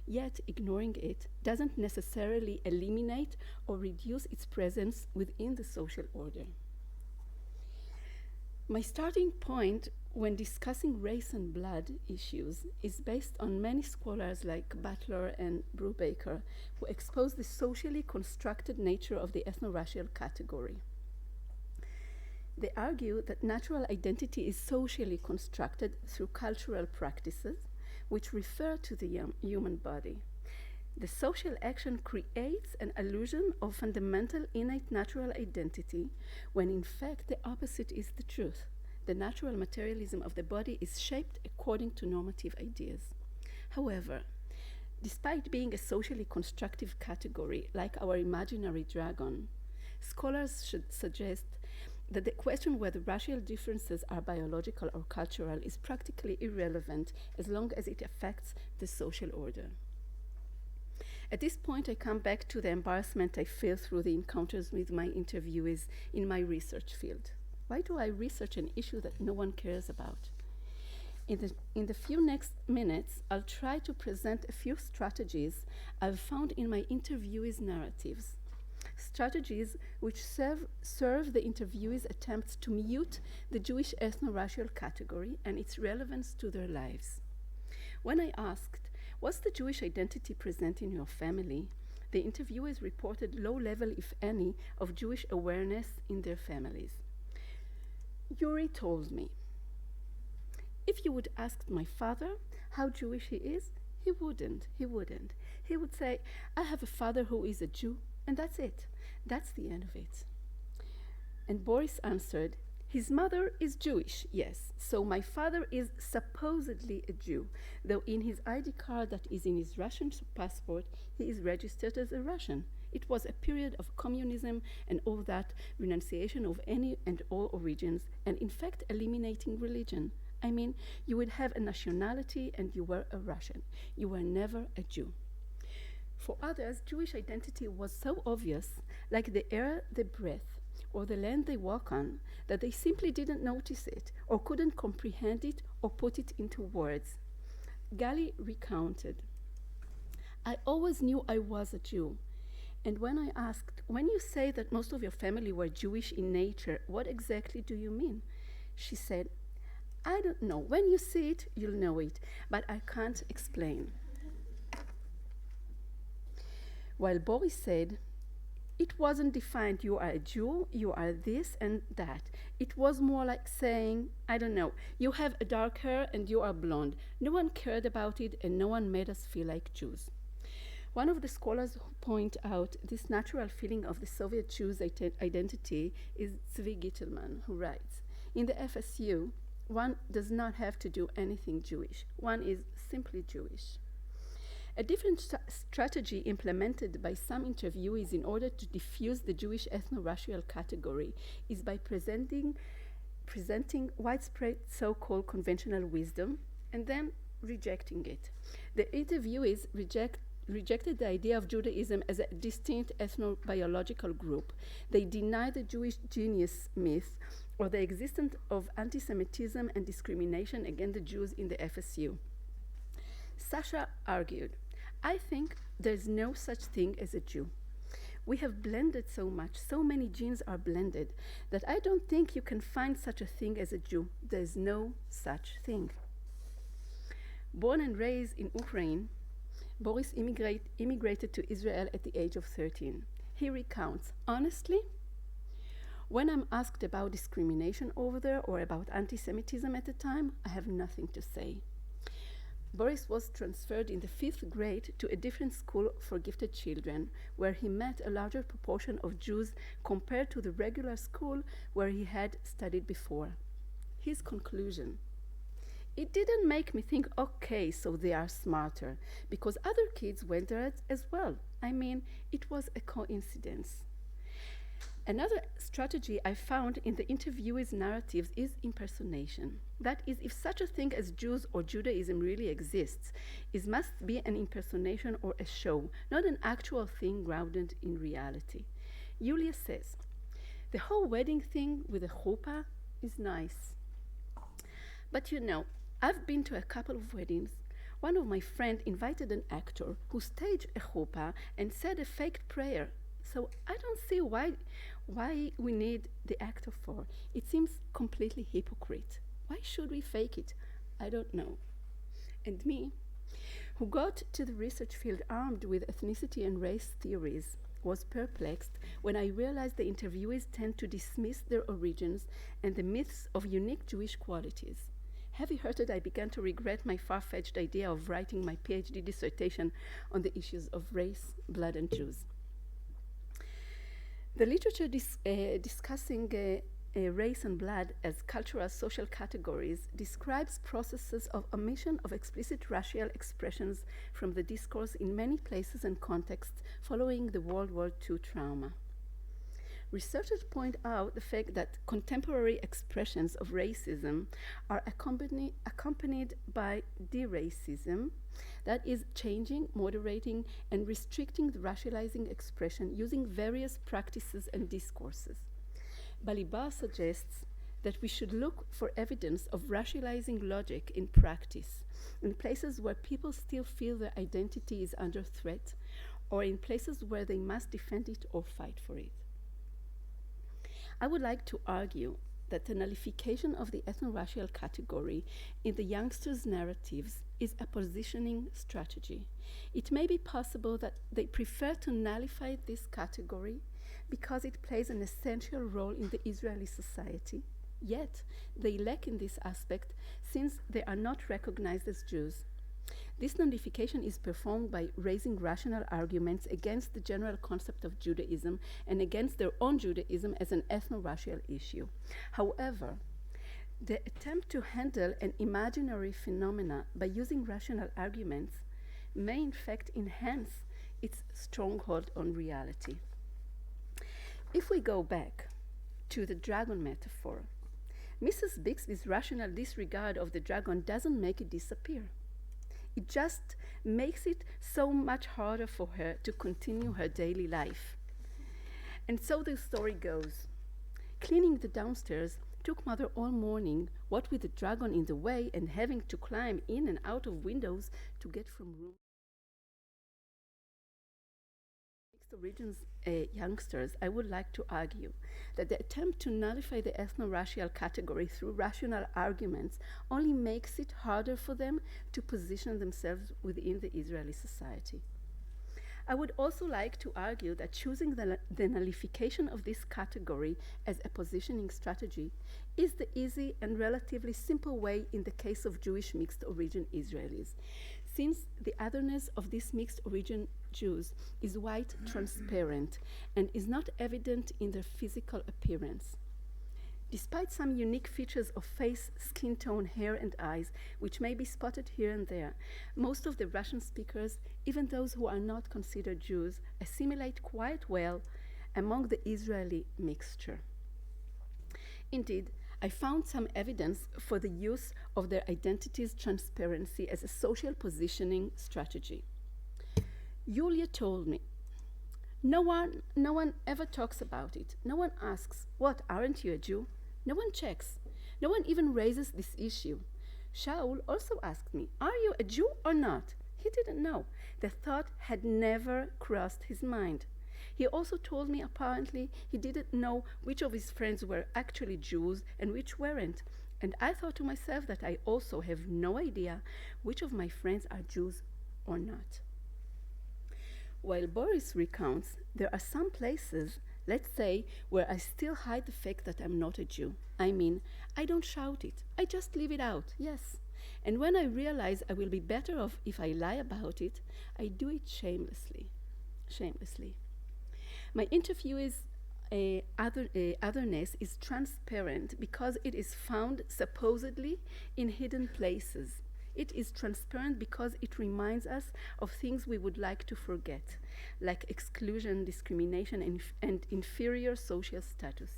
yet ignoring it doesn't necessarily eliminate or reduce its presence within the social order. My starting point when discussing race and blood issues is based on many scholars like Butler and Brubaker, who expose the socially constructed nature of the ethno-racial category. They argue that natural identity is socially constructed through cultural practices which refer to the human body. The social action creates an illusion of fundamental innate natural identity, when in fact the opposite is the truth. The natural materialism of the body is shaped according to normative ideas. However, despite being a socially constructive category, like our imaginary dragon, scholars should suggest that the question whether racial differences are biological or cultural is practically irrelevant as long as it affects the social order. At this point, I come back to the embarrassment I feel through the encounters with my interviewees in my research field. Why do I research an issue that no one cares about? In the few next minutes, I'll try to present a few strategies I've found in my interviewees' narratives. Strategies which serve the interviewees' attempts to mute the Jewish ethno-racial category and its relevance to their lives. When I asked, "What's the Jewish identity present in your family?" the interviewers reported low level, if any, of Jewish awareness in their families. Yuri told me, "If you would ask my father how Jewish he is, he wouldn't. He would say, 'I have a father who is a Jew, and that's it. That's the end of it.'" And Boris answered, "His mother is Jewish, yes, so my father is supposedly a Jew, though in his ID card that is in his Russian passport, he is registered as a Russian. It was a period of communism and all that, renunciation of any and all origins, and in fact eliminating religion. I mean, you would have a nationality and you were a Russian. You were never a Jew." For others, Jewish identity was so obvious, like the air they breathe or the land they walk on, that they simply didn't notice it or couldn't comprehend it or put it into words. Gali recounted, "I always knew I was a Jew. And when I asked, 'When you say that most of your family were Jewish in nature, what exactly do you mean?' she said, 'I don't know. When you see it, you'll know it, but I can't explain.' While Boris said, 'It wasn't defined, you are a Jew, you are this and that. It was more like saying, I don't know, you have a dark hair and you are blonde. No one cared about it and no one made us feel like Jews.' One of the scholars who point out this natural feeling of the Soviet Jews' identity is Zvi Gittelman, who writes, 'In the FSU, one does not have to do anything Jewish. One is simply Jewish.' A different strategy implemented by some interviewees in order to diffuse the Jewish ethno-racial category is by presenting widespread so-called conventional wisdom and then rejecting it. The interviewees rejected the idea of Judaism as a distinct ethno-biological group. They denied the Jewish genius myth or the existence of anti-Semitism and discrimination against the Jews in the FSU. Sasha argued, "I think there's no such thing as a Jew. We have blended so much, so many genes are blended, that I don't think you can find such a thing as a Jew. There's no such thing." Born and raised in Ukraine, Boris immigrated to Israel at the age of 13. He recounts, "Honestly, when I'm asked about discrimination over there or about anti-Semitism at the time, I have nothing to say." Boris was transferred in the 5th grade to a different school for gifted children, where he met a larger proportion of Jews compared to the regular school where he had studied before. His conclusion: "It didn't make me think, okay, so they are smarter, because other kids went there as well. I mean, it was a coincidence." Another strategy I found in the interviewees' narratives is impersonation. That is, if such a thing as Jews or Judaism really exists, it must be an impersonation or a show, not an actual thing grounded in reality. Yulia says, "The whole wedding thing with the chuppah is nice. But you know, I've been to a couple of weddings. One of my friends invited an actor who staged a chuppah and said a fake prayer. So I don't see why we need the actor for. It seems completely hypocrite. Why should we fake it? I don't know." And me, who got to the research field armed with ethnicity and race theories, was perplexed when I realized the interviewees tend to dismiss their origins and the myths of unique Jewish qualities. heavy-hearted, I began to regret my far-fetched idea of writing my PhD dissertation on the issues of race, blood, and Jews. The literature discussing race and blood as cultural social categories describes processes of omission of explicit racial expressions from the discourse in many places and contexts following the World War II trauma. Researchers point out the fact that contemporary expressions of racism are accompanied by deracism, that is, changing, moderating, and restricting the racializing expression using various practices and discourses. Balibar suggests that we should look for evidence of racializing logic in practice, in places where people still feel their identity is under threat, or in places where they must defend it or fight for it. I would like to argue that the nullification of the ethno-racial category in the youngsters' narratives is a positioning strategy. It may be possible that they prefer to nullify this category because it plays an essential role in the Israeli society, yet they lack in this aspect since they are not recognized as Jews. This nullification is performed by raising rational arguments against the general concept of Judaism and against their own Judaism as an ethno-racial issue. However, the attempt to handle an imaginary phenomena by using rational arguments may in fact enhance its stronghold on reality. If we go back to the dragon metaphor, Mrs. Bixby's rational disregard of the dragon doesn't make it disappear. It just makes it so much harder for her to continue her daily life. And so the story goes. Cleaning the downstairs took Mother all morning, what with the dragon in the way and having to climb in and out of windows to get from room. Origins youngsters, I would like to argue that the attempt to nullify the ethno-racial category through rational arguments only makes it harder for them to position themselves within the Israeli society. I would also like to argue that choosing the nullification of this category as a positioning strategy is the easy and relatively simple way in the case of Jewish mixed origin Israelis, since the otherness of these mixed origin Jews is white, transparent, and is not evident in their physical appearance. Despite some unique features of face, skin tone, hair, and eyes, which may be spotted here and there, most of the Russian speakers, even those who are not considered Jews, assimilate quite well among the Israeli mixture. Indeed, I found some evidence for the use of their identity's transparency as a social positioning strategy. Yulia told me, no one ever talks about it. No one asks, what, aren't you a Jew? No one checks. No one even raises this issue. Shaul also asked me, are you a Jew or not? He didn't know. The thought had never crossed his mind. He also told me apparently he didn't know which of his friends were actually Jews and which weren't. And I thought to myself that I also have no idea which of my friends are Jews or not. While Boris recounts, there are some places, let's say, where I still hide the fact that I'm not a Jew. I mean, I don't shout it. I just leave it out, yes. And when I realize I will be better off if I lie about it, I do it shamelessly. My interviewee's otherness is transparent because it is found supposedly in hidden places. It is transparent because it reminds us of things we would like to forget, like exclusion, discrimination, and inferior social status.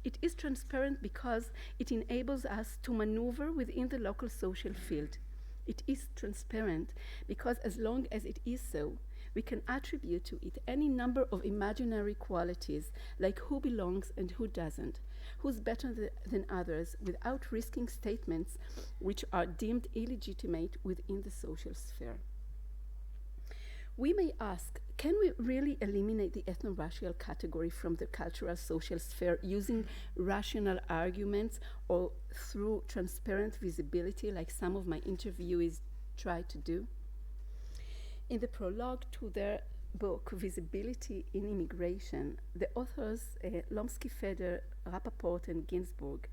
It is transparent because it enables us to maneuver within the local social field. It is transparent because as long as it is so, we can attribute to it any number of imaginary qualities, like who belongs and who doesn't, who's better than others, without risking statements which are deemed illegitimate within the social sphere. We may ask, can we really eliminate the ethno-racial category from the cultural social sphere using rational arguments or through transparent visibility like some of my interviewees try to do? In the prologue to their book, Visibility in Immigration, the authors Lomsky, Feder, Rappaport, and Ginsburg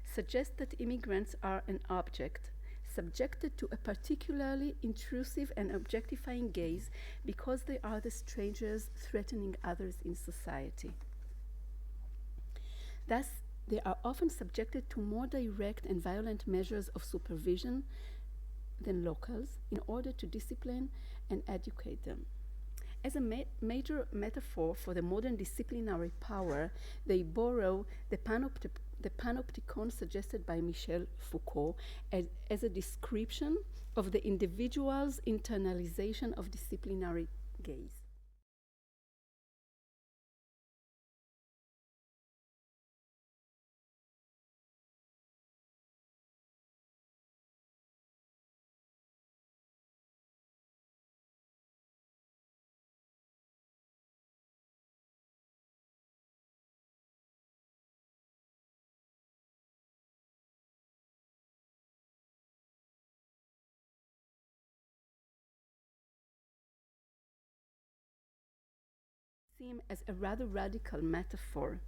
suggests that immigrants are an object subjected to a particularly intrusive and objectifying gaze because they are the strangers threatening others in society. Thus, they are often subjected to more direct and violent measures of supervision than locals in order to discipline and educate them. As a major metaphor for the modern disciplinary power, they borrow the panopticon suggested by Michel Foucault as a description of the individual's internalization of disciplinary gaze. As a rather radical metaphor.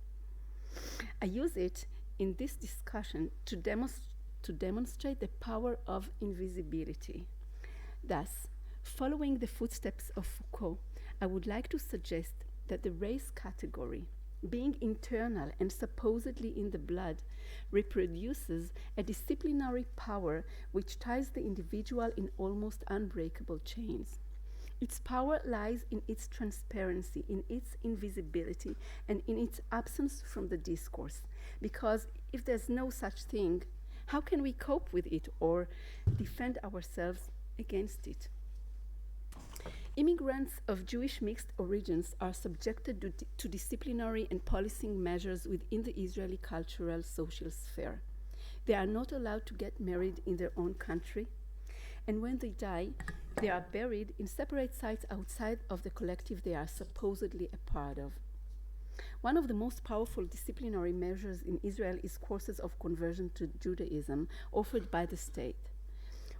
I use it in this discussion to demonstrate the power of invisibility. Thus, following the footsteps of Foucault, I would like to suggest that the race category, being internal and supposedly in the blood, reproduces a disciplinary power which ties the individual in almost unbreakable chains. Its power lies in its transparency, in its invisibility, and in its absence from the discourse. Because if there's no such thing, how can we cope with it or defend ourselves against it? Immigrants of Jewish mixed origins are subjected to disciplinary and policing measures within the Israeli cultural social sphere. They are not allowed to get married in their own country, and when they die, they are buried in separate sites outside of the collective they are supposedly a part of. One of the most powerful disciplinary measures in Israel is courses of conversion to Judaism offered by the state.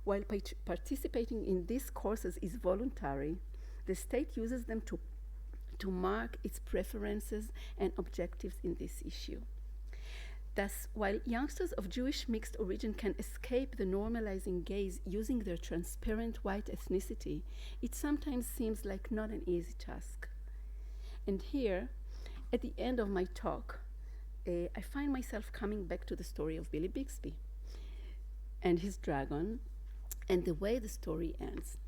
While participating in these courses is voluntary, the state uses them to mark its preferences and objectives in this issue. Thus, while youngsters of Jewish mixed origin can escape the normalizing gaze using their transparent white ethnicity, it sometimes seems like not an easy task. And here, at the end of my talk, I find myself coming back to the story of Billy Bixby and his dragon, and the way the story ends.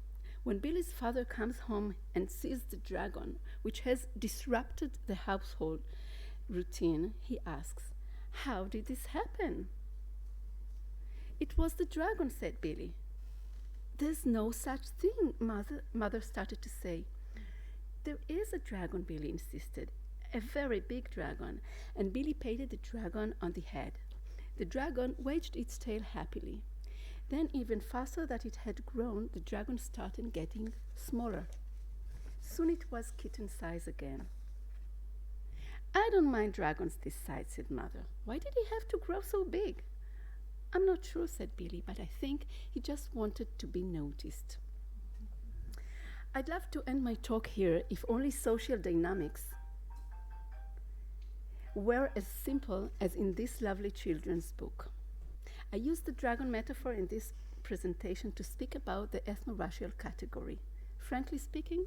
When Billy's father comes home and sees the dragon, which has disrupted the household routine, he asks, "How did this happen?" "It was the dragon," said Billy. "There's no such thing," mother started to say. "There is a dragon," Billy insisted, "a very big dragon," and Billy patted the dragon on the head. The dragon waged its tail happily. Then, even faster than it had grown, the dragon started getting smaller. Soon it was kitten size again. "I don't mind dragons this size," said Mother. "Why did he have to grow so big?" "I'm not sure," said Billy, "but I think he just wanted to be noticed." I'd love to end my talk here if only social dynamics were as simple as in this lovely children's book. I used the dragon metaphor in this presentation to speak about the ethno-racial category. Frankly speaking,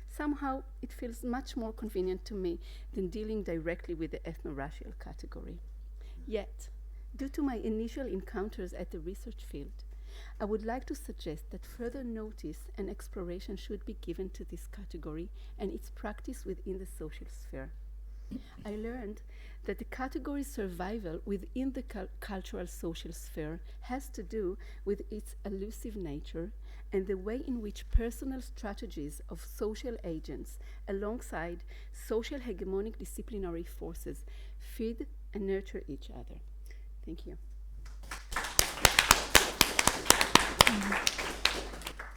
somehow it feels much more convenient to me than dealing directly with the ethno-racial category. Yet, due to my initial encounters at the research field, I would like to suggest that further notice and exploration should be given to this category and its practice within the social sphere. I learned that the category's survival within the cultural social sphere has to do with its elusive nature and the way in which personal strategies of social agents alongside social hegemonic disciplinary forces feed and nurture each other. Thank you.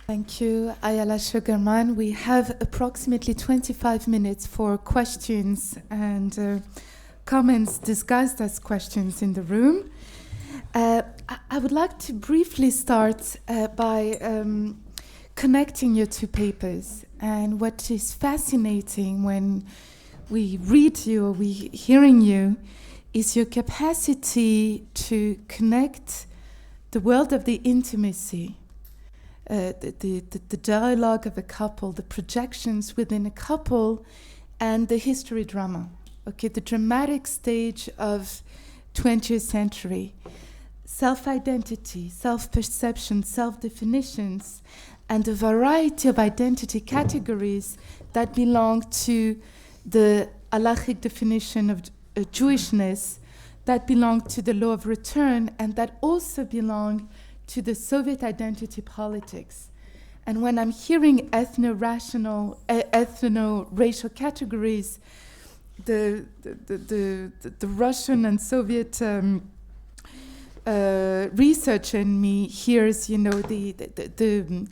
Thank you, Ayala Sugarman. We have approximately 25 minutes for questions and comments disguised as questions in the room. I would like to briefly start by connecting your two papers. And what is fascinating when we read you or we hearing you is your capacity to connect the world of the intimacy, the dialogue of a couple, the projections within a couple, and the history drama. Okay, the dramatic stage of 20th century. Self-identity, self-perception, self-definitions, and a variety of identity categories that belong to the halachic definition of Jewishness, that belong to the law of return, and that also belong to the Soviet identity politics. And when I'm hearing ethno-racial categories, the Russian and Soviet research in me hears, the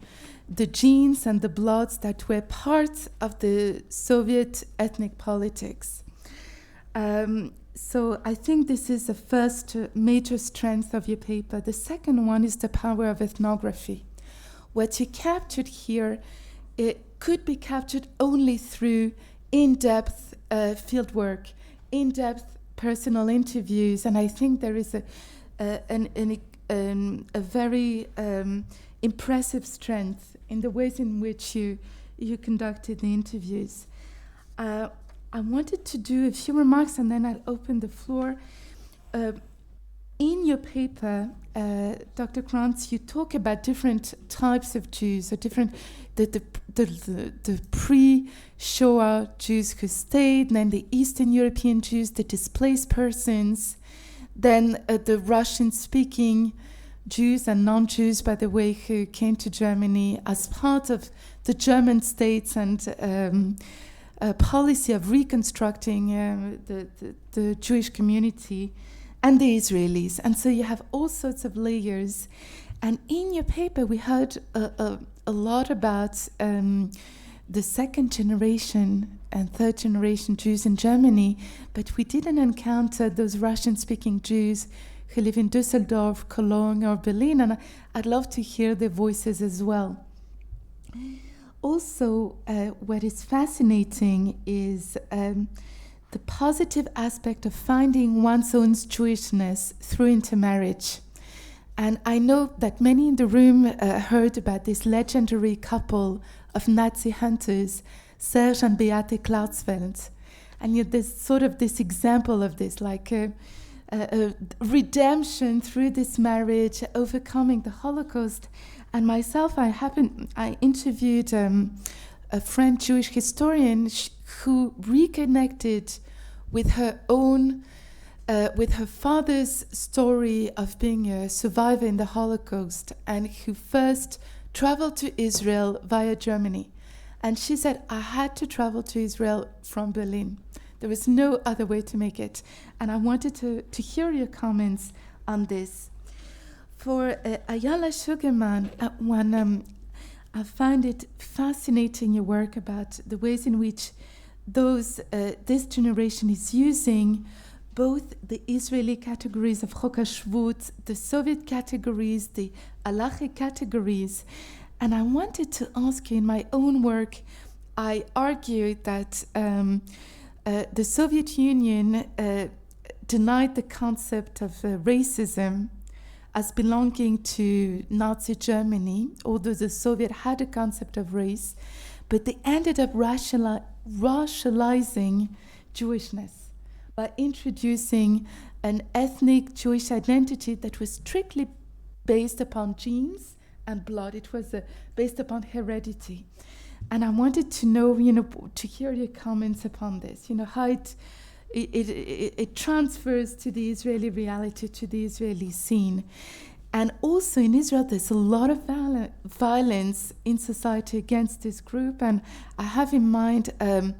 genes and the bloods that were part of the Soviet ethnic politics. So I think this is the first major strength of your paper. The second one is the power of ethnography. What you captured here, it could be captured only through in-depth fieldwork, in-depth personal interviews, and I think there is a very impressive strength in the ways in which you conducted the interviews. I wanted to do a few remarks and then I'll open the floor. In your paper, Dr. Kranz, you talk about different types of Jews, or different the pre-Shoah Jews who stayed, then the Eastern European Jews, the displaced persons, then the Russian-speaking Jews and non-Jews, by the way, who came to Germany as part of the German states and a policy of reconstructing the Jewish community, and the Israelis. And so you have all sorts of layers. And in your paper, we heard a lot about the second generation and third generation Jews in Germany, but we didn't encounter those Russian-speaking Jews who live in Düsseldorf, Cologne, or Berlin, and I'd love to hear their voices as well. Also, what is fascinating is the positive aspect of finding one's own Jewishness through intermarriage. And I know that many in the room heard about this legendary couple of Nazi hunters, Serge and Beate Klarsfeld. And there's sort of this example of this, like a redemption through this marriage, overcoming the Holocaust. And myself, I interviewed a French Jewish historian who reconnected with her own, with her father's story of being a survivor in the Holocaust, and who first traveled to Israel via Germany. And she said, I had to travel to Israel from Berlin. There was no other way to make it. And I wanted to hear your comments on this. For Ayala Sugarman, I find it fascinating, your work about the ways in which this generation is using both the Israeli categories of Chok HaShvut, the Soviet categories, the halachic categories. And I wanted to ask you, in my own work, I argued that the Soviet Union denied the concept of racism as belonging to Nazi Germany, although the Soviet had a concept of race, but they ended up racializing Jewishness by introducing an ethnic Jewish identity that was strictly based upon genes and blood. It was based upon heredity. And I wanted to know, to hear your comments upon this, how it transfers to the Israeli reality, to the Israeli scene. And also in Israel, there's a lot of violence in society against this group. And I have in mind a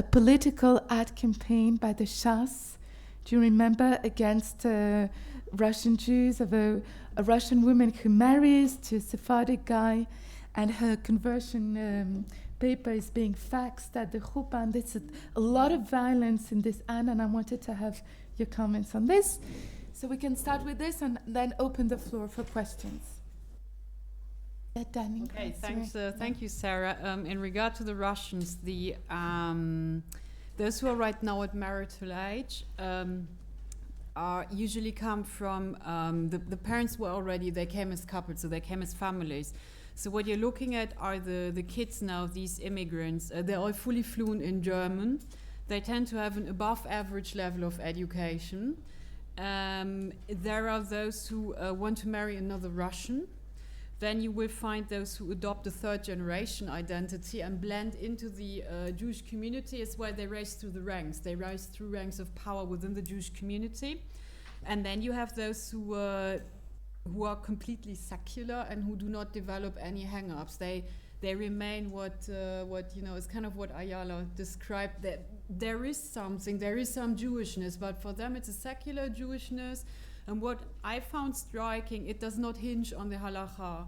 political ad campaign by the Shas. Do you remember? Against Russian Jews, of a Russian woman who marries to a Sephardic guy, and her conversion paper is being faxed at the chuppah, and there's a lot of violence in this ad, and I wanted to have your comments on this. So we can start with this and then open the floor for questions. Yeah, Dani. Okay, thanks. Thank you, Sarah. In regard to the Russians, those who are right now at marital age, are usually come from the parents were already, they came as couples, so they came as families. So what you're looking at are the kids now, these immigrants. They're all fully fluent in German. They tend to have an above average level of education. There are those who want to marry another Russian. Then you will find those who adopt a third generation identity and blend into the Jewish community as well. They rise through the ranks. They rise through ranks of power within the Jewish community. And then you have those who are completely secular and who do not develop any hang-ups. They remain what is kind of what Ayala described, that there is some Jewishness, but for them it's a secular Jewishness. And what I found striking, it does not hinge on the halakha.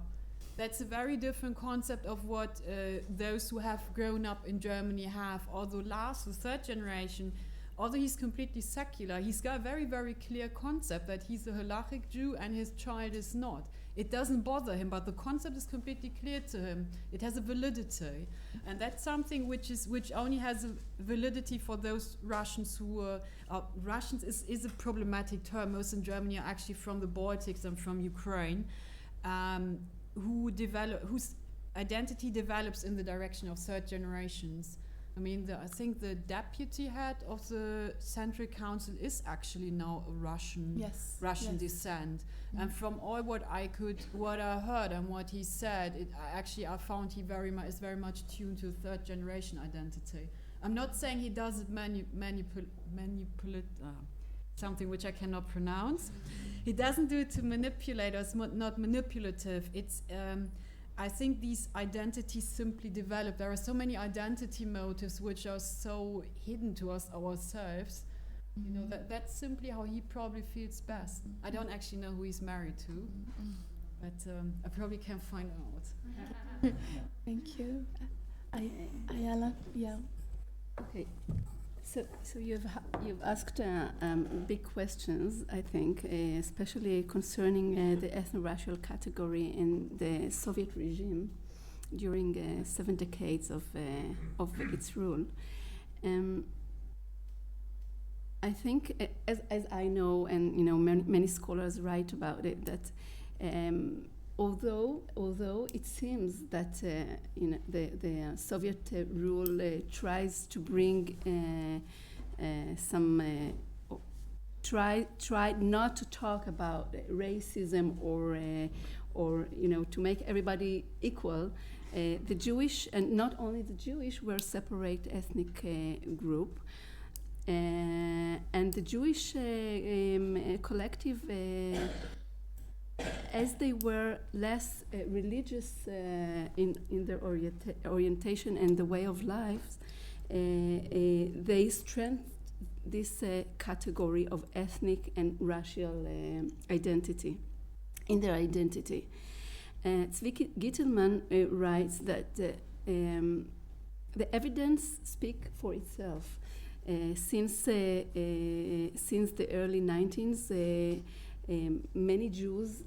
That's a very different concept of what those who have grown up in Germany have. Although the third generation, although he's completely secular, he's got a very, very clear concept that he's a halachic Jew and his child is not. It doesn't bother him, but the concept is completely clear to him. It has a validity. And that's something which only has a validity for those Russians who Russians is a problematic term. Most in Germany are actually from the Baltics and from Ukraine, whose identity develops in the direction of third generations. I mean, I think the deputy head of the Central Council is actually now a Russian descent. And from all what I heard and what he said, I found he is very much tuned to third generation identity. I'm not saying he does it manipulate something which I cannot pronounce. He doesn't do it to manipulate us, not manipulative. It's I think these identities simply develop. There are so many identity motives which are so hidden to us ourselves. You know, that's simply how he probably feels best. I don't actually know who he's married to, but I probably can find out. Thank you. Ayala, yeah. Okay. So you've asked big questions, I think, especially concerning the ethno-racial category in the Soviet regime during 7 decades of its rule. I think, as I know, and many scholars write about it, that although it seems that the Soviet rule tries to bring try not to talk about racism or to make everybody equal, the Jewish, and not only the Jewish, were a separate ethnic group. And the Jewish collective, as they were less religious in their orientation and the way of life, they strengthened this category of ethnic and racial identity in their identity. Zvi Gittelman writes that the evidence speaks for itself. Since the early 1990s, many Jews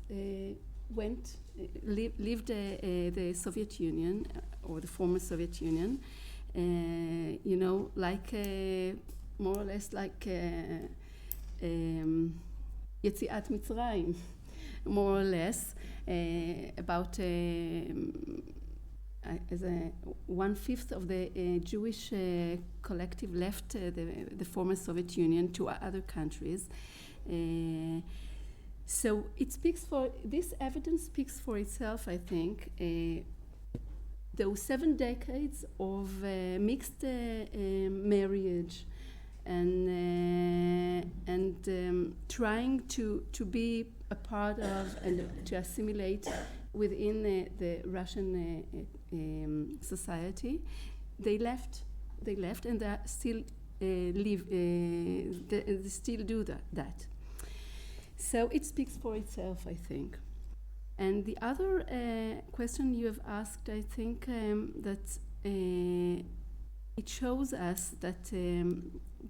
lived the Soviet Union or the former Soviet Union, like more or less like Yetziat Mitzrayim, more or less, about as 1/5 of the Jewish collective left the former Soviet Union to other countries. So this evidence speaks for itself, I think. Those 7 decades of mixed marriage and trying to be a part of and to assimilate within the Russian society, they left, and they still they still do that. So it speaks for itself, I think. And the other question you have asked, I think that it shows us that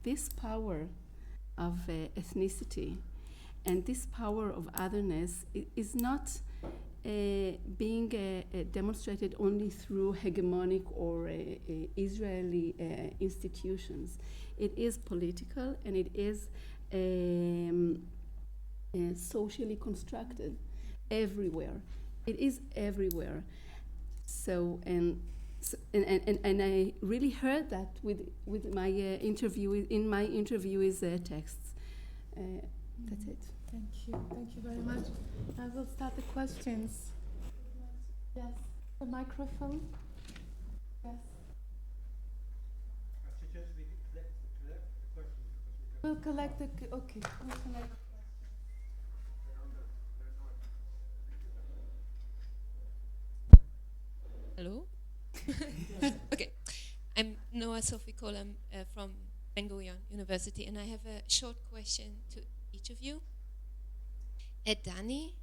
this power of ethnicity and this power of otherness is not being demonstrated only through hegemonic or Israeli institutions. It is political, and it is socially constructed everywhere. It is everywhere. So, and I really heard that with my interview, in my interview's texts. That's it. Thank you very much. I will start the questions. Yes, the microphone. Yes. We'll collect the, okay, we'll collect. Hello? Okay. I'm Noah Sophie Kolam from Ben-Gurion University, and I have a short question to each of you. Dani,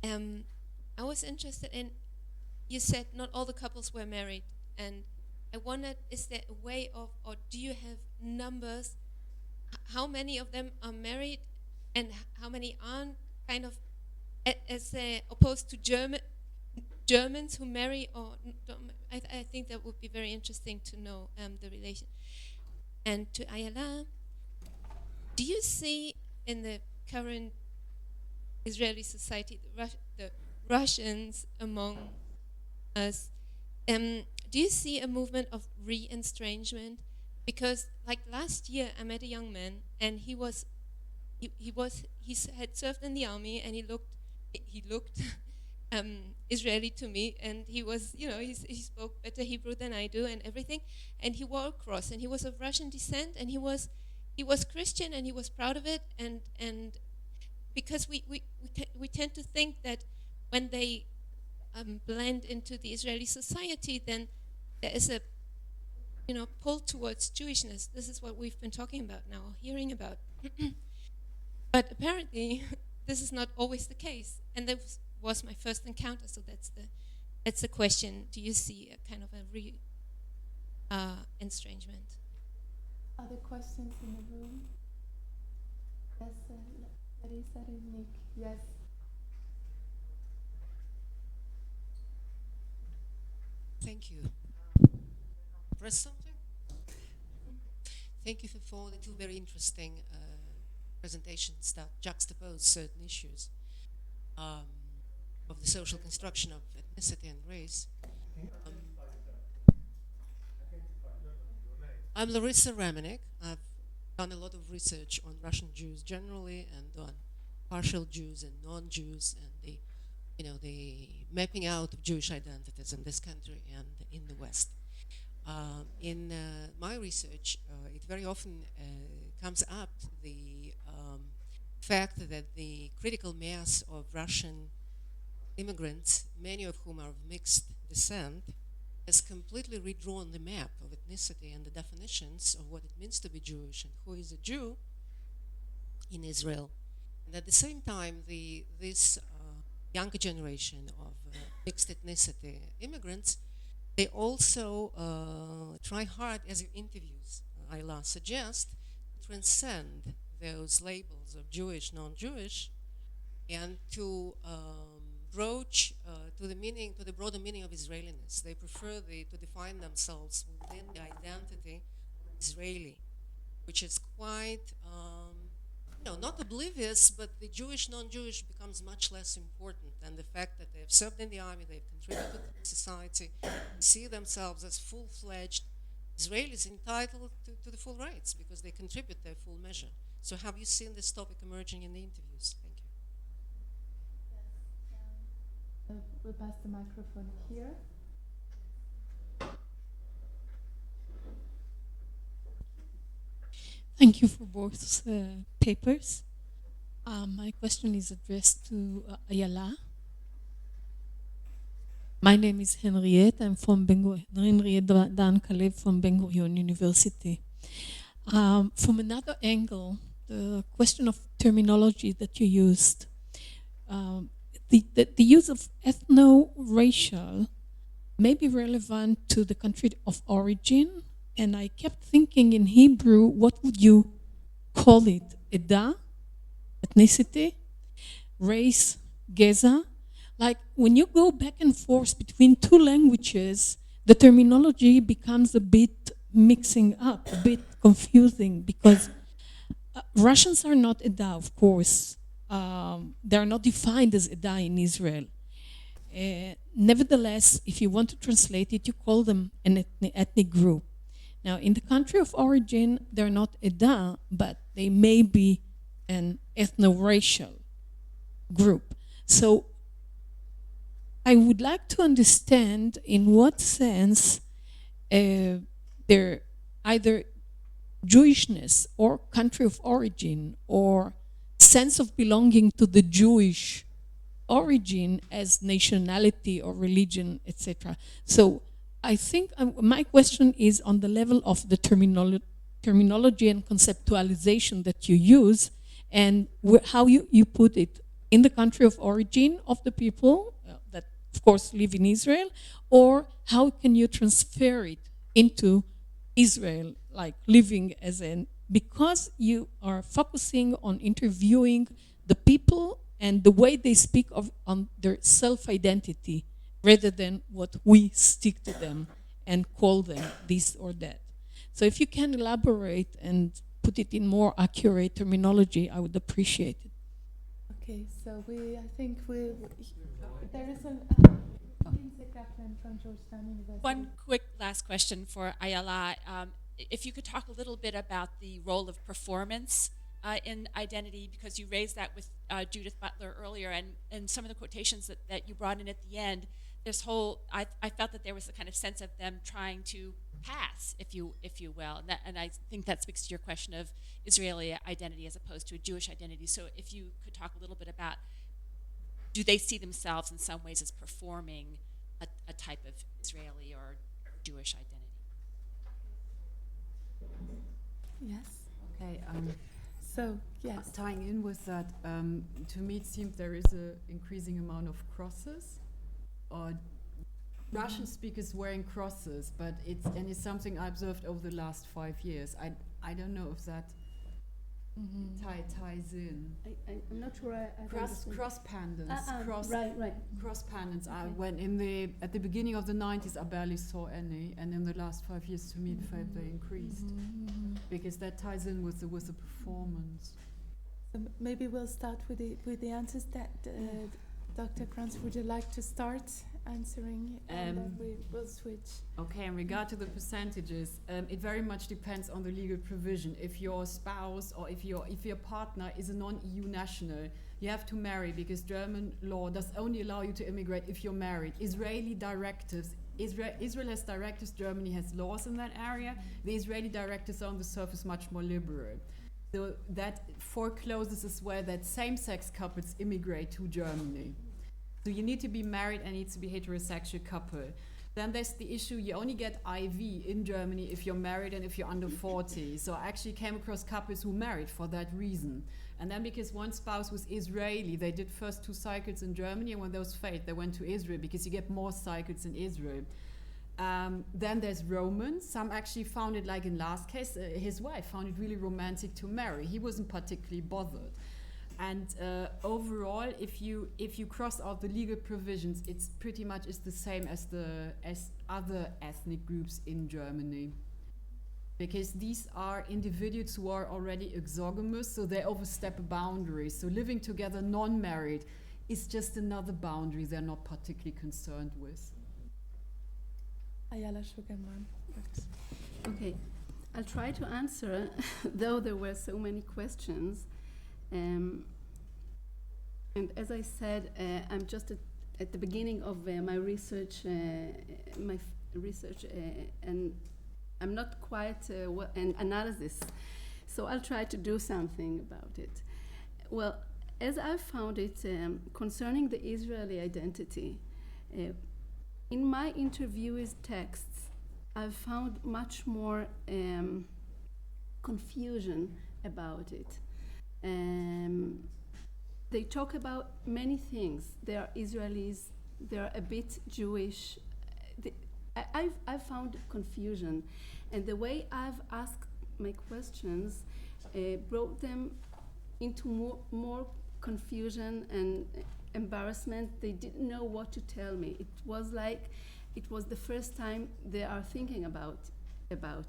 I was interested in, you said not all the couples were married, and I wondered, is there a way of, or do you have numbers, how many of them are married and how many aren't, kind of as opposed to Germans who marry or don't? I think that would be very interesting to know the relation. And to Ayala, do you see in the current Israeli society, the Russians among us, do you see a movement of re-estrangement? Because like last year, I met a young man, and he had served in the army, and he looked Israeli to me, and he was, he spoke better Hebrew than I do and everything, and he wore a cross, and he was of Russian descent, and he was Christian, and he was proud of it, and because we tend to think that when they blend into the Israeli society, then there is a pull towards Jewishness. This is what we've been talking about now, hearing about. But apparently, this is not always the case, and that was my first encounter. So that's the question. Do you see a kind of a estrangement? Other questions in the room? Yes, Larissa and Nick. Yes. Thank you. Press something? Thank you for the two very interesting presentations that juxtapose certain issues of the social construction of ethnicity and race. I'm Larissa Ramenik. I've done a lot of research on Russian Jews generally and on partial Jews and non-Jews and the mapping out of Jewish identities in this country and in the West. In my research, it very often comes up the fact that the critical mass of Russian immigrants, many of whom are of mixed descent, has completely redrawn the map of ethnicity and the definitions of what it means to be Jewish and who is a Jew in Israel. And at the same time, this younger generation of mixed ethnicity immigrants, they also try hard, as your interviews, Ayala, suggest, to transcend those labels of Jewish, non-Jewish, and to broach to the broader meaning of Israeliness. They prefer to define themselves within the identity of Israeli, which is quite, not oblivious, but the Jewish, non-Jewish becomes much less important than the fact that they've served in the army, they've contributed to society, see themselves as full-fledged Israelis entitled to the full rights because they contribute their full measure. So have you seen this topic emerging in the interviews? Thank you. We'll pass the microphone here. Thank you for both papers. My question is addressed to Ayala. My name is Henriette. I'm from Henriette Dan Kalev from Ben-Gurion University. From another angle, the question of terminology that you used, the use of ethno-racial may be relevant to the country of origin, and I kept thinking in Hebrew, what would you call it? Eda, ethnicity, race, geza. Like when you go back and forth between two languages, the terminology becomes a bit mixing up, a bit confusing, because Russians are not Eda, of course. They are not defined as Eda in Israel. Nevertheless, if you want to translate it, you call them an ethnic group. Now, in the country of origin, they're not Eda, but they may be an ethno-racial group. So I would like to understand in what sense they're either Jewishness or country of origin or sense of belonging to the Jewish origin as nationality or religion, etc. So I think my question is on the level of the terminology and conceptualization that you use and how you put it in the country of origin of the people that, of course, live in Israel, or how can you transfer it into Israel, like living as an, because you are focusing on interviewing the people and the way they speak on their self-identity rather than what we stick to them and call them this or that. So if you can elaborate and put it in more accurate terminology, I would appreciate it. Okay, so I think there is a Lindsay Kaplan from Georgetown University. One quick last question for Ayala. If you could talk a little bit about the role of performance in identity, because you raised that with Judith Butler earlier, and some of the quotations that you brought in at the end, this whole, I felt that there was a kind of sense of them trying to pass, if you will, and I think that speaks to your question of Israeli identity as opposed to a Jewish identity. So if you could talk a little bit about, do they see themselves in some ways as performing a type of Israeli or Jewish identity? Yes. Okay. So, yes. Tying in with that, to me it seems there is an increasing amount of crosses. Russian speakers wearing crosses, but it's something I observed over the last 5 years. I don't know if that ties in. I'm not sure I Cross pendants. Right. Cross pendants. Okay. When at the beginning of the 90s, I barely saw any, and in the last 5 years, to me, it felt they increased because that ties in with the performance. So maybe we'll start with the answers that Dr. Kranz, would you like to start answering, and then we will switch. Okay, in regard to the percentages, it very much depends on the legal provision. If your spouse or if your partner is a non-EU national, you have to marry, because German law does only allow you to immigrate if you're married. Israeli directives, Israel has directives, Germany has laws in that area. The Israeli directives are on the surface much more liberal. So that forecloses as well that same-sex couples immigrate to Germany. So you need to be married and needs to be heterosexual couple. Then there's the issue, you only get IV in Germany if you're married and if you're under 40. So I actually came across couples who married for that reason. And then because one spouse was Israeli, they did first 2 cycles in Germany, and when those failed, they went to Israel because you get more cycles in Israel. Then there's Romans. Some actually found it, like in last case, his wife found it really romantic to marry. He wasn't particularly bothered. And overall, if you cross out the legal provisions, it's pretty much the same as other ethnic groups in Germany, because these are individuals who are already exogamous, so they overstep a boundary. So living together, non-married, is just another boundary they're not particularly concerned with. Ayala Sugarman. Okay, I'll try to answer, though there were so many questions. And as I said, I'm just at the beginning of my research, and I'm not quite an analysis, so I'll try to do something about it. Well, as I found it concerning the Israeli identity, in my interviewees' texts, I've found much more confusion about it. They talk about many things. They are Israelis, they're a bit Jewish. I've found confusion. And the way I've asked my questions brought them into more confusion and embarrassment. They didn't know what to tell me. It was like it was the first time they are thinking about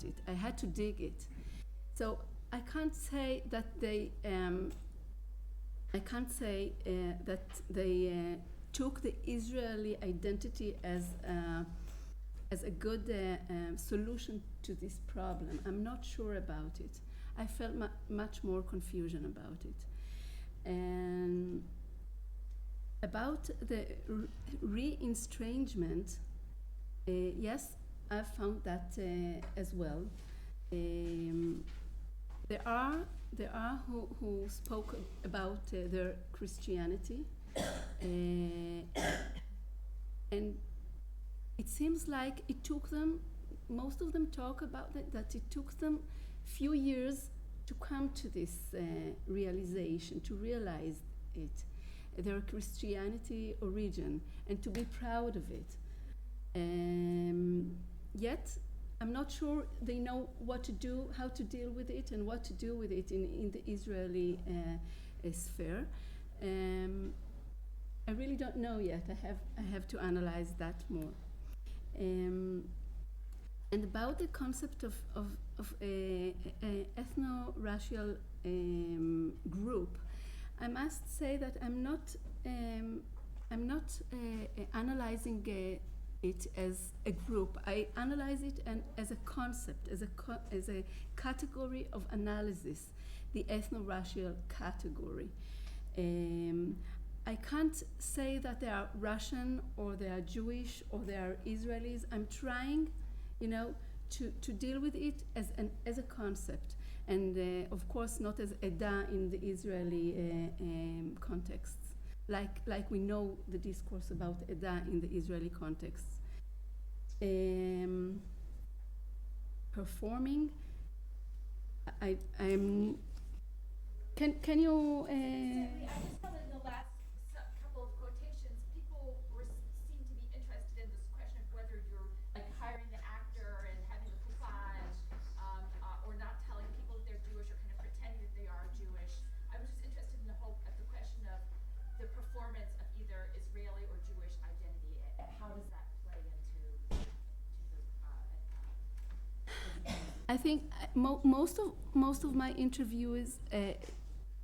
it. I had to dig it. So I can't say that they took the Israeli identity as a good solution to this problem. I'm not sure about it. I felt much more confusion about it. And about the re-estrangement, yes, I've found that as well. There are who spoke about their Christianity, and it seems like it took them, most of them talk about that it took them few years to come to this realization, to realize it, their Christianity origin, and to be proud of it. Yet, I'm not sure they know what to do, how to deal with it, and what to do with it in the Israeli sphere. I really don't know yet. I have to analyze that more. And about the concept of a ethno-racial group, I must say that I'm not analyzing it as a group. I analyze it as a concept, as a category of analysis, the ethno-racial category. I can't say that they are Russian or they are Jewish or they are Israelis. I'm trying, to deal with it as a concept, and of course not as Eda in the Israeli context. Like we know the discourse about Eda in the Israeli context. Performing, I'm. Can you? I just felt in the last couple of quotations, people seem to be interested in this question of whether you're like hiring the actor and having the coupage, or not telling people that they're Jewish or kind of pretending that they are Jewish. I was just interested in at the question of the performance of either Israeli or Jewish identity. How does that play into the I think most of my interviewees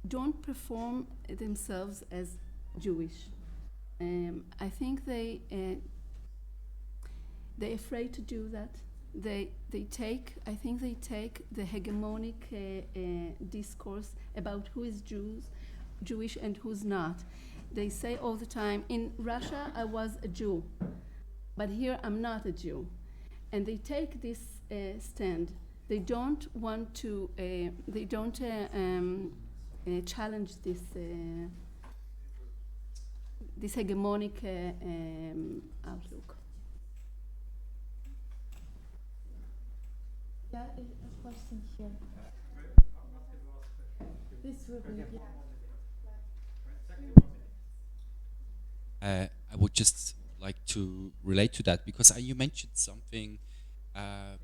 don't perform themselves as Jewish. I think they're afraid to do that. They take the hegemonic discourse about who is Jewish and who's not. They say all the time, in Russia I was a Jew, but here I'm not a Jew. And they take this stand. They don't want to, they don't challenge this hegemonic outlook. Yeah, a question here. This will be, I would just like to relate to that because you mentioned something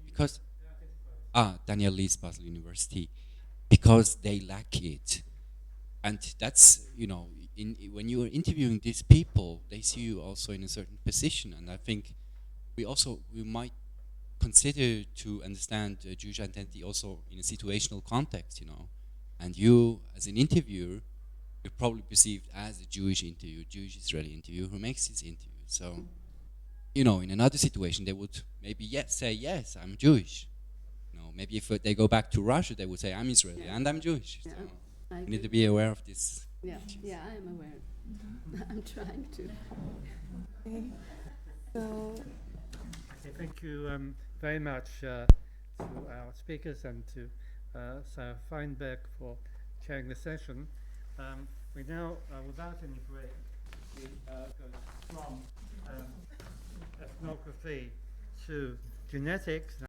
because Daniel Lees, Basel University, because they lack it. And that's, when you are interviewing these people, they see you also in a certain position. And I think we might consider to understand Jewish identity also in a situational context, And you, as an interviewer, you're probably perceived as a Jewish interviewer, Jewish Israeli interviewer who makes this interview. So, in another situation, they would maybe say, yes, I'm Jewish. Maybe if they go back to Russia, they would say, I'm Israeli and I'm Jewish. Yeah, So you need to be aware of this. Yeah, I am aware. I'm trying to. okay. So, Okay, thank you very much to our speakers and to Sarah Feinberg for chairing the session. We now, without any break, we go from ethnography to genetics.